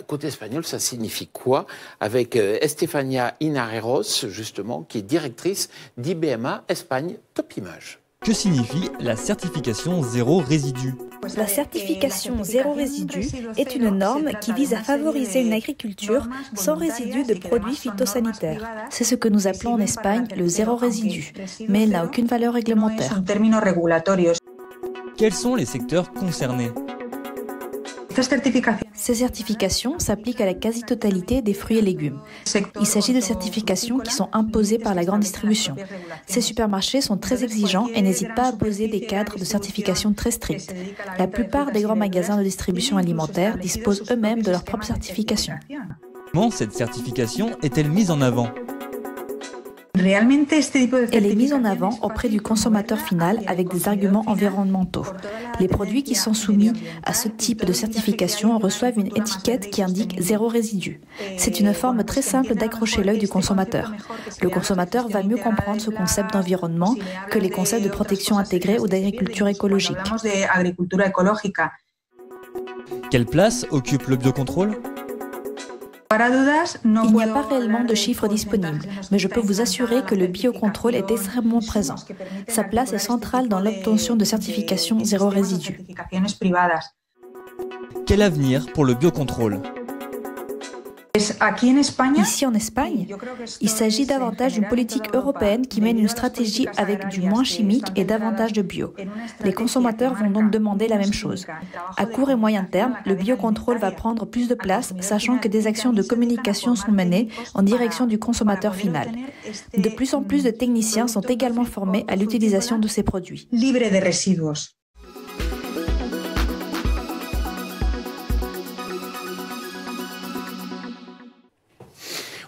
Côté espagnol, ça signifie quoi? Avec Estefania Inareros, justement, qui est directrice d'IBMA Espagne Top Image. Que signifie la certification zéro résidu? La certification zéro résidu est une norme qui vise à favoriser une agriculture sans résidus de produits phytosanitaires. C'est ce que nous appelons en Espagne le zéro résidu, mais elle n'a aucune valeur réglementaire. Quels sont les secteurs concernés? Ces certifications s'appliquent à la quasi-totalité des fruits et légumes. Il s'agit de certifications qui sont imposées par la grande distribution. Ces supermarchés sont très exigeants et n'hésitent pas à poser des cadres de certification très stricts. La plupart des grands magasins de distribution alimentaire disposent eux-mêmes de leur propre certification. Comment cette certification est-elle mise en avant? Elle est mise en avant auprès du consommateur final avec des arguments environnementaux. Les produits qui sont soumis à ce type de certification reçoivent une étiquette qui indique zéro résidu. C'est une forme très simple d'accrocher l'œil du consommateur. Le consommateur va mieux comprendre ce concept d'environnement que les concepts de protection intégrée ou d'agriculture écologique. Quelle place occupe le biocontrôle? Il n'y a pas réellement de chiffres disponibles, mais je peux vous assurer que le biocontrôle est extrêmement présent. Sa place est centrale dans l'obtention de certification zéro résidu. Quel avenir pour le biocontrôle? Ici en Espagne, il s'agit davantage d'une politique européenne qui mène une stratégie avec du moins chimique et davantage de bio. Les consommateurs vont donc demander la même chose. À court et moyen terme, le biocontrôle va prendre plus de place, sachant que des actions de communication sont menées en direction du consommateur final. De plus en plus de techniciens sont également formés à l'utilisation de ces produits.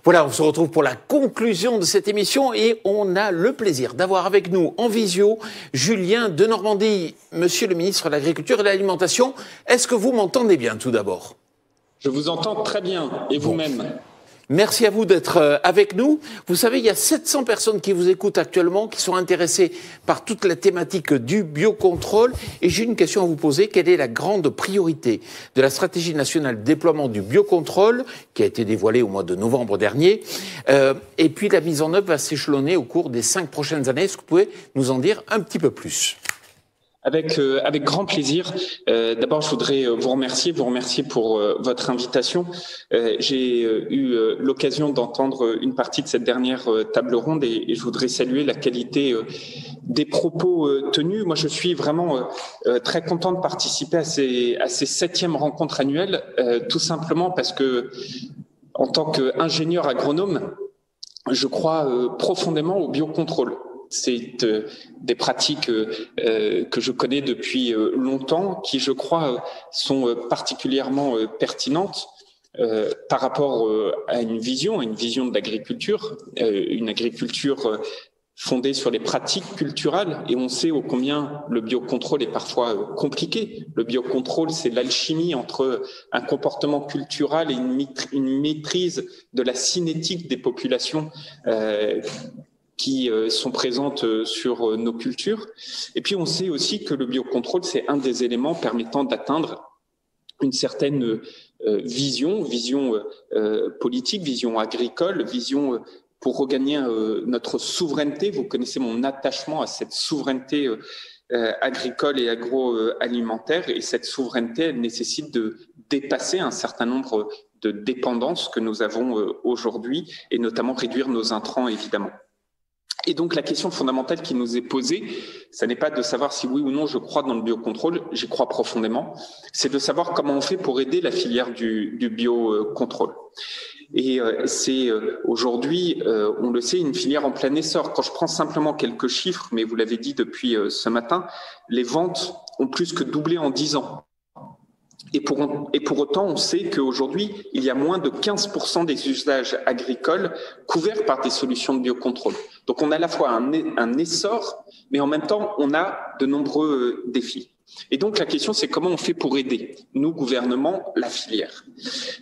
Voilà, on se retrouve pour la conclusion de cette émission et on a le plaisir d'avoir avec nous en visio Julien de Normandie, Monsieur le ministre de l'Agriculture et de l'Alimentation. Est-ce que vous m'entendez bien tout d'abord? Je vous entends très bien, et vous-même. Merci à vous d'être avec nous. Vous savez, il y a 700 personnes qui vous écoutent actuellement, qui sont intéressées par toute la thématique du biocontrôle. Et j'ai une question à vous poser. Quelle est la grande priorité de la stratégie nationale de déploiement du biocontrôle, qui a été dévoilée au mois de novembre dernier? Et puis la mise en œuvre va s'échelonner au cours des 5 prochaines années. Est-ce que vous pouvez nous en dire un petit peu plus? Avec grand plaisir. D'abord, je voudrais vous remercier pour votre invitation. J'ai eu l'occasion d'entendre une partie de cette dernière table ronde et je voudrais saluer la qualité des propos tenus. Moi, je suis vraiment très content de participer à ces 7e rencontres annuelles, tout simplement parce que, en tant qu'ingénieur agronome, je crois profondément au biocontrôle. C'est des pratiques que je connais depuis longtemps, qui, je crois, sont particulièrement pertinentes par rapport à une vision de l'agriculture, une agriculture fondée sur les pratiques culturelles. Et on sait ô combien le biocontrôle est parfois compliqué. Le biocontrôle, c'est l'alchimie entre un comportement culturel et une maîtrise de la cinétique des populations qui sont présentes sur nos cultures. Et puis on sait aussi que le biocontrôle, c'est un des éléments permettant d'atteindre une certaine vision politique, vision agricole, vision pour regagner notre souveraineté. Vous connaissez mon attachement à cette souveraineté agricole et agroalimentaire, et cette souveraineté, elle nécessite de dépasser un certain nombre de dépendances que nous avons aujourd'hui, et notamment réduire nos intrants, évidemment. Et donc la question fondamentale qui nous est posée, ça n'est pas de savoir si oui ou non je crois dans le biocontrôle, j'y crois profondément, c'est de savoir comment on fait pour aider la filière du biocontrôle. Et c'est aujourd'hui, on le sait, une filière en plein essor. Quand je prends simplement quelques chiffres, mais vous l'avez dit depuis ce matin, les ventes ont plus que doublé en 10 ans. Et pour autant, on sait qu'aujourd'hui, il y a moins de 15% des usages agricoles couverts par des solutions de biocontrôle. Donc on a à la fois un essor, mais en même temps, on a de nombreux défis. Et donc la question, c'est comment on fait pour aider, nous, gouvernement, la filière.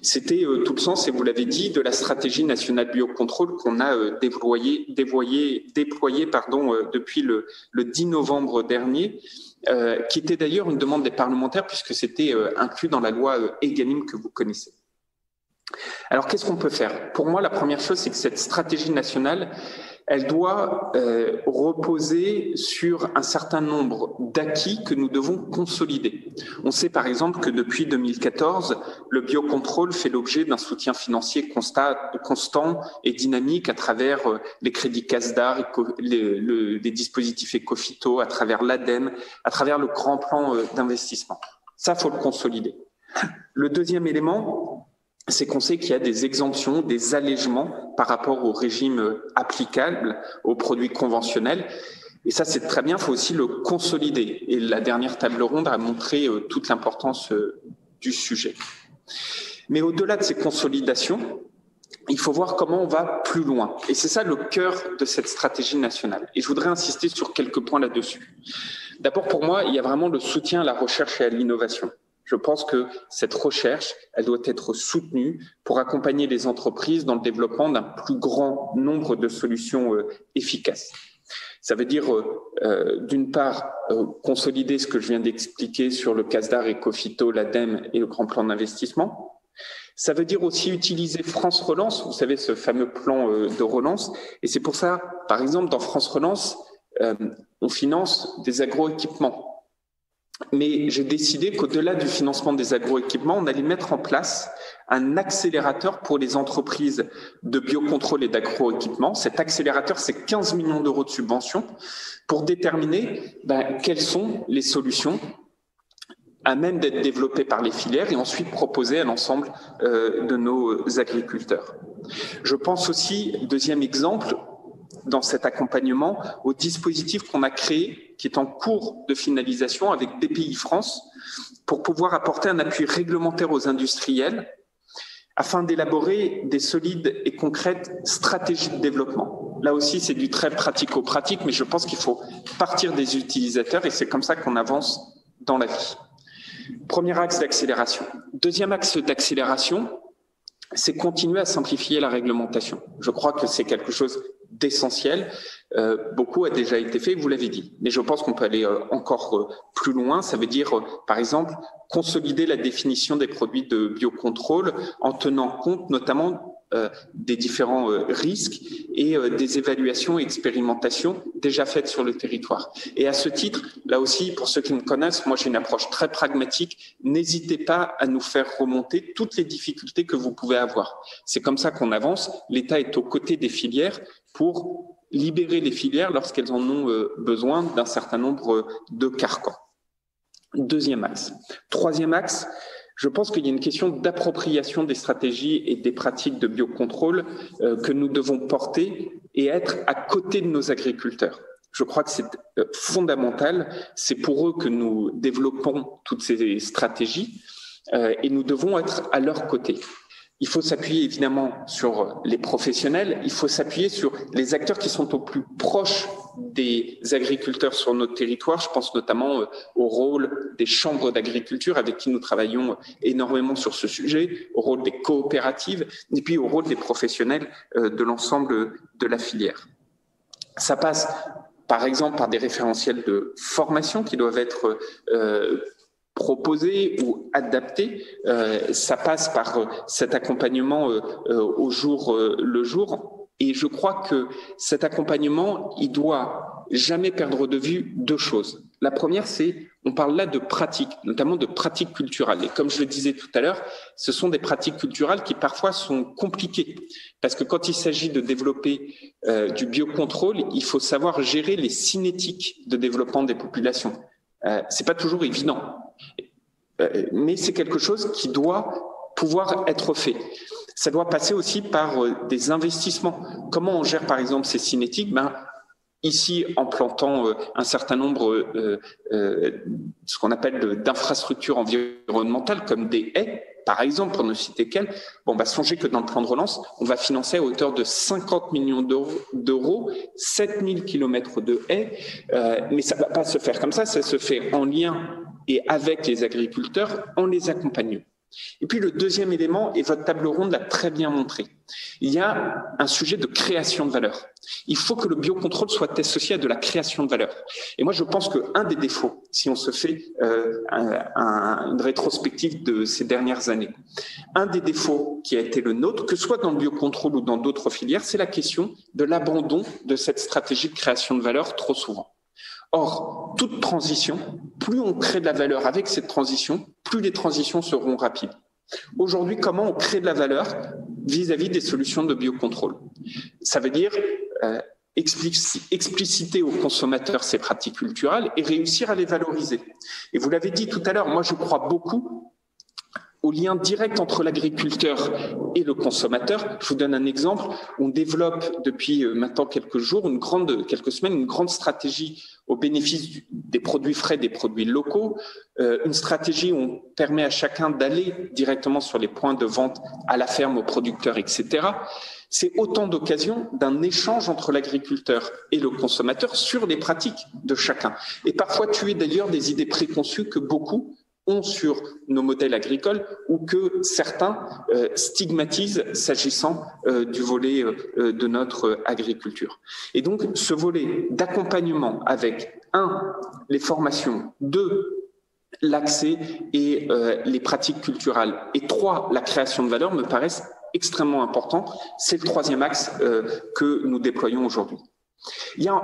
C'était tout le sens, et vous l'avez dit, de la stratégie nationale biocontrôle qu'on a déployée depuis le 10 novembre dernier, qui était d'ailleurs une demande des parlementaires puisque c'était inclus dans la loi EGalim que vous connaissez. Alors qu'est-ce qu'on peut faire? Pour moi, la première chose, c'est que cette stratégie nationale, elle doit reposer sur un certain nombre d'acquis que nous devons consolider. On sait par exemple que depuis 2014, le biocontrôle fait l'objet d'un soutien financier constant et dynamique à travers les crédits CASDAR, les dispositifs Ecophyto, à travers l'ADEME, à travers le grand plan d'investissement. Ça, faut le consolider. Le deuxième élément, c'est qu'on sait qu'il y a des exemptions, des allègements par rapport au régime applicable aux produits conventionnels. Et ça, c'est très bien, il faut aussi le consolider. Et la dernière table ronde a montré toute l'importance du sujet. Mais au-delà de ces consolidations, il faut voir comment on va plus loin. Et c'est ça le cœur de cette stratégie nationale. Et je voudrais insister sur quelques points là-dessus. D'abord, pour moi, il y a vraiment le soutien à la recherche et à l'innovation. Je pense que cette recherche, elle doit être soutenue pour accompagner les entreprises dans le développement d'un plus grand nombre de solutions efficaces. Ça veut dire, d'une part, consolider ce que je viens d'expliquer sur le CASDAR, Ecophyto, l'ADEME et le grand plan d'investissement. Ça veut dire aussi utiliser France Relance, vous savez, ce fameux plan de relance. Et c'est pour ça, par exemple, dans France Relance, on finance des agroéquipements. Mais j'ai décidé qu'au-delà du financement des agroéquipements, on allait mettre en place un accélérateur pour les entreprises de biocontrôle et d'agroéquipement. Cet accélérateur, c'est 15 millions d'euros de subventions pour déterminer quelles sont les solutions à même d'être développées par les filières et ensuite proposées à l'ensemble de nos agriculteurs. Je pense aussi, deuxième exemple, dans cet accompagnement, au dispositif qu'on a créé, qui est en cours de finalisation avec BPI France, pour pouvoir apporter un appui réglementaire aux industriels afin d'élaborer des solides et concrètes stratégies de développement. Là aussi, c'est du très pratico-pratique, mais je pense qu'il faut partir des utilisateurs et c'est comme ça qu'on avance dans la vie. Premier axe d'accélération. Deuxième axe d'accélération, c'est continuer à simplifier la réglementation. Je crois que c'est quelque chose d'essentiel. Beaucoup a déjà été fait, vous l'avez dit. Mais je pense qu'on peut aller encore plus loin. Ça veut dire, par exemple, consolider la définition des produits de biocontrôle en tenant compte notamment des différents risques et des évaluations et expérimentations déjà faites sur le territoire. Et à ce titre, là aussi, pour ceux qui me connaissent, moi j'ai une approche très pragmatique. N'hésitez pas à nous faire remonter toutes les difficultés que vous pouvez avoir. C'est comme ça qu'on avance. L'État est aux côtés des filières pour libérer les filières lorsqu'elles en ont besoin d'un certain nombre de carcans. Deuxième axe. Troisième axe, je pense qu'il y a une question d'appropriation des stratégies et des pratiques de biocontrôle que nous devons porter et être à côté de nos agriculteurs. Je crois que c'est fondamental. C'est pour eux que nous développons toutes ces stratégies et nous devons être à leur côté. Il faut s'appuyer évidemment sur les professionnels, il faut s'appuyer sur les acteurs qui sont au plus proches des agriculteurs sur notre territoire. Je pense notamment au rôle des chambres d'agriculture avec qui nous travaillons énormément sur ce sujet, au rôle des coopératives et puis au rôle des professionnels de l'ensemble de la filière. Ça passe par exemple par des référentiels de formation qui doivent être proposés ou adaptés. Ça passe par cet accompagnement au jour le jour. Et je crois que cet accompagnement, il doit jamais perdre de vue deux choses. La première, c'est, on parle là de pratiques, notamment de pratiques culturelles. Et comme je le disais tout à l'heure, ce sont des pratiques culturelles qui parfois sont compliquées. Parce que quand il s'agit de développer du biocontrôle, il faut savoir gérer les cinétiques de développement des populations. C'est pas toujours évident. Mais c'est quelque chose qui doit pouvoir être fait. Ça doit passer aussi par des investissements. Comment on gère par exemple ces cinétiques? Ici, en plantant un certain nombre, ce qu'on appelle d'infrastructures environnementales, comme des haies, par exemple, pour ne citer qu'elles, songez que dans le plan de relance, on va financer à hauteur de 50 millions d'euros, 7000 kilomètres de haies, mais ça ne va pas se faire comme ça se fait en lien et avec les agriculteurs, en les accompagnant. Et puis le deuxième élément, et votre table ronde l'a très bien montré, il y a un sujet de création de valeur. Il faut que le biocontrôle soit associé à de la création de valeur. Et moi, je pense qu'un des défauts, si on se fait une rétrospective de ces dernières années, un des défauts qui a été le nôtre, que ce soit dans le biocontrôle ou dans d'autres filières, c'est la question de l'abandon de cette stratégie de création de valeur trop souvent. Or, toute transition, plus on crée de la valeur avec cette transition, plus les transitions seront rapides. Aujourd'hui, comment on crée de la valeur vis-à-vis des solutions de biocontrôle? Ça veut dire expliciter aux consommateurs ces pratiques culturelles et réussir à les valoriser. Et vous l'avez dit tout à l'heure, moi je crois beaucoup au lien direct entre l'agriculteur et le consommateur. Je vous donne un exemple. On développe depuis maintenant quelques semaines, une grande stratégie au bénéfice des produits frais, des produits locaux. Une stratégie où on permet à chacun d'aller directement sur les points de vente à la ferme, aux producteurs, etc. C'est autant d'occasions d'un échange entre l'agriculteur et le consommateur sur les pratiques de chacun. Et parfois tuer d'ailleurs des idées préconçues que beaucoup ont sur nos modèles agricoles ou que certains stigmatisent s'agissant du volet de notre agriculture. Et donc, ce volet d'accompagnement avec, 1, les formations, 2, l'accès et les pratiques culturelles, et 3, la création de valeur me paraissent extrêmement importants. C'est le troisième axe que nous déployons aujourd'hui. Il y a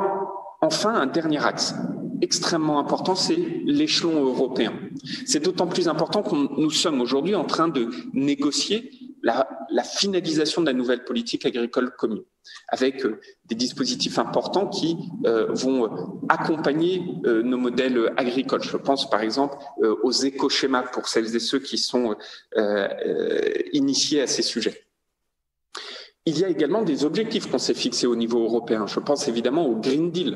enfin un dernier axe extrêmement important, c'est l'échelon européen. C'est d'autant plus important que nous sommes aujourd'hui en train de négocier la finalisation de la nouvelle politique agricole commune, avec des dispositifs importants qui vont accompagner nos modèles agricoles. Je pense par exemple aux éco-schémas pour celles et ceux qui sont initiés à ces sujets. Il y a également des objectifs qu'on s'est fixés au niveau européen. Je pense évidemment au Green Deal,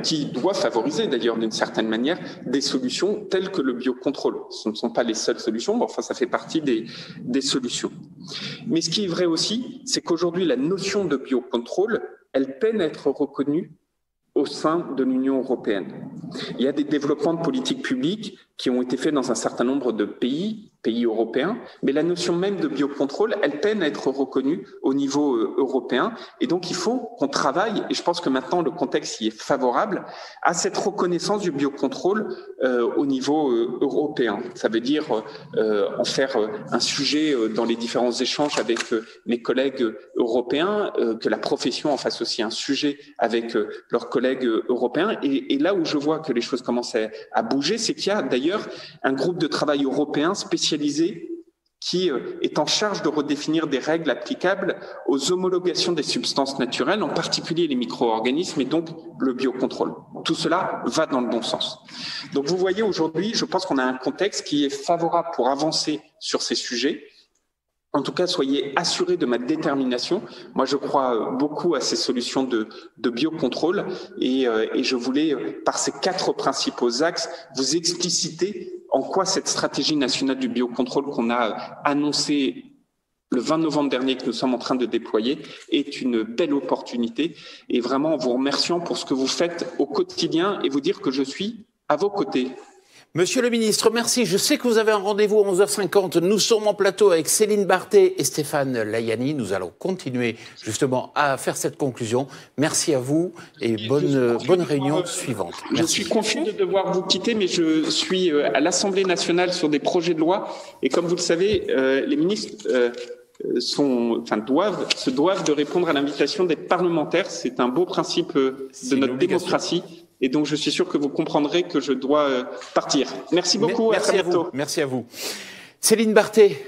qui doit favoriser d'ailleurs d'une certaine manière des solutions telles que le biocontrôle. Ce ne sont pas les seules solutions, mais enfin ça fait partie des solutions. Mais ce qui est vrai aussi, c'est qu'aujourd'hui la notion de biocontrôle, elle peine à être reconnue au sein de l'Union européenne. Il y a des développements de politiques publiques qui ont été faits dans un certain nombre de pays européens, mais la notion même de biocontrôle, elle peine à être reconnue au niveau européen. Et donc, il faut qu'on travaille, et je pense que maintenant le contexte y est favorable, à cette reconnaissance du biocontrôle au niveau européen. Ça veut dire en faire un sujet dans les différents échanges avec mes collègues européens, que la profession en fasse aussi un sujet avec leurs collègues européens. Et là où je vois que les choses commencent à bouger, c'est qu'il y a d'ailleurs un groupe de travail européen spécialisé qui est en charge de redéfinir des règles applicables aux homologations des substances naturelles, en particulier les micro-organismes et donc le biocontrôle. Tout cela va dans le bon sens. Donc vous voyez aujourd'hui, je pense qu'on a un contexte qui est favorable pour avancer sur ces sujets. En tout cas, soyez assurés de ma détermination. Moi, je crois beaucoup à ces solutions de biocontrôle et je voulais, par ces 4 principaux axes, vous expliciter en quoi cette stratégie nationale du biocontrôle qu'on a annoncée le 20 novembre dernier, que nous sommes en train de déployer, est une belle opportunité. Et vraiment, en vous remerciant pour ce que vous faites au quotidien et vous dire que je suis à vos côtés. Monsieur le ministre, merci. Je sais que vous avez un rendez-vous à 11h50. Nous sommes en plateau avec Céline Barthé et Stéphane Layani. Nous allons continuer justement à faire cette conclusion. Merci à vous et bonne réunion suivante. Je suis confus de devoir vous quitter, mais je suis à l'Assemblée nationale sur des projets de loi. Et comme vous le savez, les ministres se doivent de répondre à l'invitation d'être parlementaires. C'est un beau principe de notre démocratie. Et donc, je suis sûr que vous comprendrez que je dois partir. Merci beaucoup, à très bientôt. Merci à vous. Céline Barthé,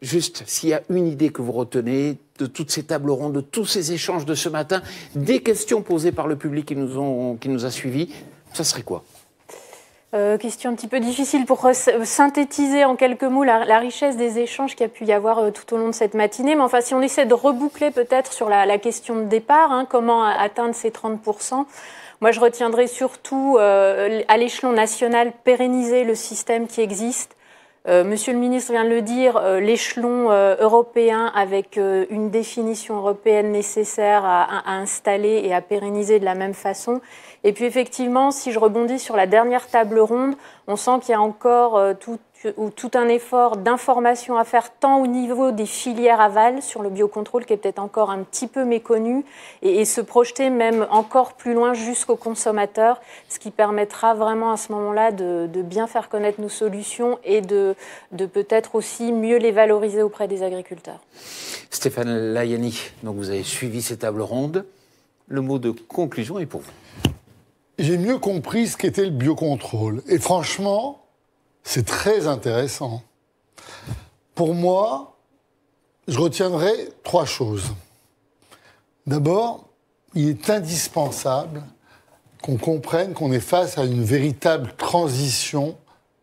juste, s'il y a une idée que vous retenez de toutes ces tables rondes, de tous ces échanges de ce matin, des questions posées par le public qui nous a suivis, ça serait quoi ? Question un petit peu difficile pour synthétiser en quelques mots la richesse des échanges qu'il y a pu y avoir tout au long de cette matinée. Mais enfin, si on essaie de reboucler peut-être sur la question de départ, comment atteindre ces 30%, moi je retiendrai surtout à l'échelon national pérenniser le système qui existe. Monsieur le ministre vient de le dire, l'échelon européen avec une définition européenne nécessaire à installer et à pérenniser de la même façon. Et puis effectivement, si je rebondis sur la dernière table ronde, on sent qu'il y a encore tout un effort d'information à faire tant au niveau des filières aval sur le biocontrôle qui est peut-être encore un petit peu méconnu et se projeter même encore plus loin jusqu'aux consommateurs, ce qui permettra vraiment à ce moment-là de bien faire connaître nos solutions et de peut-être aussi mieux les valoriser auprès des agriculteurs. Stéphane Layani, donc vous avez suivi ces tables rondes. Le mot de conclusion est pour vous. J'ai mieux compris ce qu'était le biocontrôle. Et franchement, c'est très intéressant. Pour moi, je retiendrai 3 choses. D'abord, il est indispensable qu'on comprenne qu'on est face à une véritable transition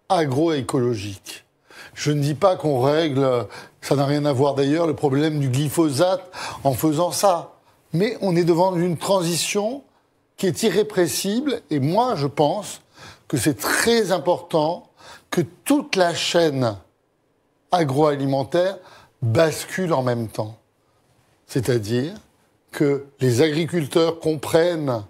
agroécologique. Je ne dis pas qu'on règle, ça n'a rien à voir d'ailleurs, le problème du glyphosate en faisant ça. Mais on est devant une transition qui est irrépressible. Et moi, je pense que c'est très important que toute la chaîne agroalimentaire bascule en même temps. C'est-à-dire que les agriculteurs comprennent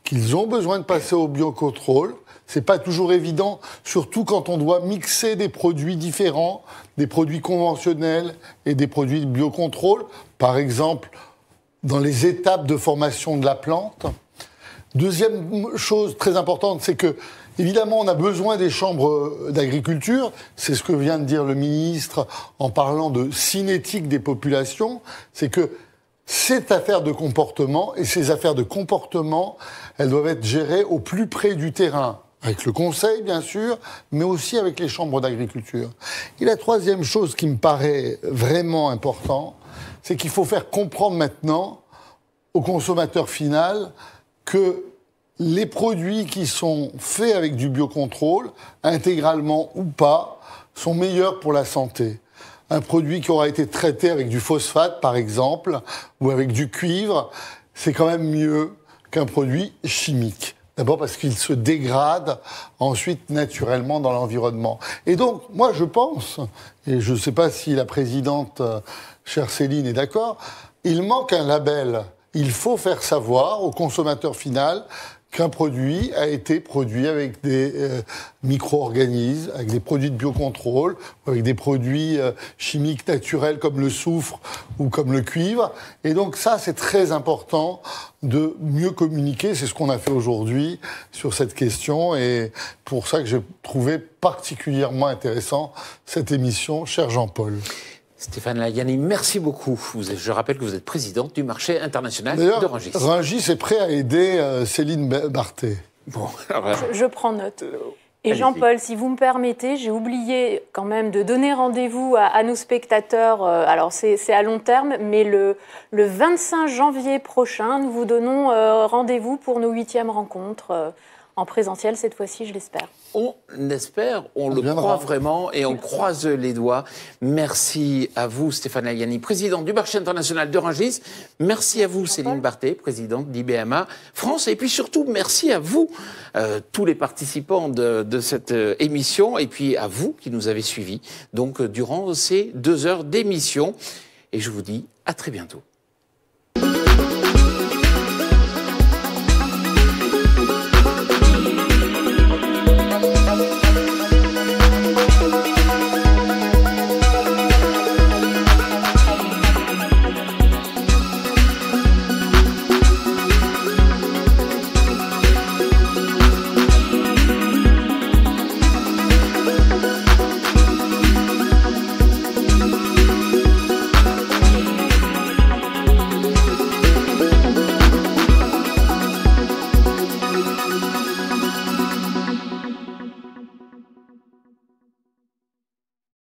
qu'ils ont besoin de passer au biocontrôle. C'est pas toujours évident, surtout quand on doit mixer des produits différents, des produits conventionnels et des produits de biocontrôle. Par exemple, dans les étapes de formation de la plante. Deuxième chose très importante, c'est que, évidemment, on a besoin des chambres d'agriculture. C'est ce que vient de dire le ministre en parlant de cinétique des populations. C'est que c'est affaire de comportement, et ces affaires de comportement, elles doivent être gérées au plus près du terrain. Avec le conseil, bien sûr, mais aussi avec les chambres d'agriculture. Et la troisième chose qui me paraît vraiment importante, c'est qu'il faut faire comprendre maintenant au consommateur final que les produits qui sont faits avec du biocontrôle, intégralement ou pas, sont meilleurs pour la santé. Un produit qui aura été traité avec du phosphate, par exemple, ou avec du cuivre, c'est quand même mieux qu'un produit chimique. D'abord parce qu'il se dégrade ensuite naturellement dans l'environnement. Et donc, moi je pense, et je ne sais pas si la présidente, chère Céline, est d'accord, il manque un label. Il faut faire savoir au consommateur final qu'un produit a été produit avec des micro-organismes, avec des produits de biocontrôle, avec des produits chimiques naturels comme le soufre ou comme le cuivre. Et donc ça, c'est très important de mieux communiquer. C'est ce qu'on a fait aujourd'hui sur cette question. Et pour ça que j'ai trouvé particulièrement intéressant cette émission, cher Jean-Paul. Stéphane Layani, merci beaucoup. Je rappelle que vous êtes présidente du marché international de Rungis. Rungis est prêt à aider Céline Barthé. Bon, je prends note. Et Jean-Paul, si vous me permettez, j'ai oublié quand même de donner rendez-vous à nos spectateurs. Alors, c'est à long terme, mais le 25 janvier prochain, nous vous donnons rendez-vous pour nos 8e rencontres. En présentiel, cette fois-ci, je l'espère. On espère, on le croit vraiment et on croise les doigts. Merci à vous, Stéphane Layani, président du marché international de Rungis. Merci à vous, Céline Barthé, présidente d'IBMA France. Et puis surtout, merci à vous, tous les participants de cette émission, et puis à vous qui nous avez suivis donc durant ces 2 heures d'émission. Et je vous dis à très bientôt.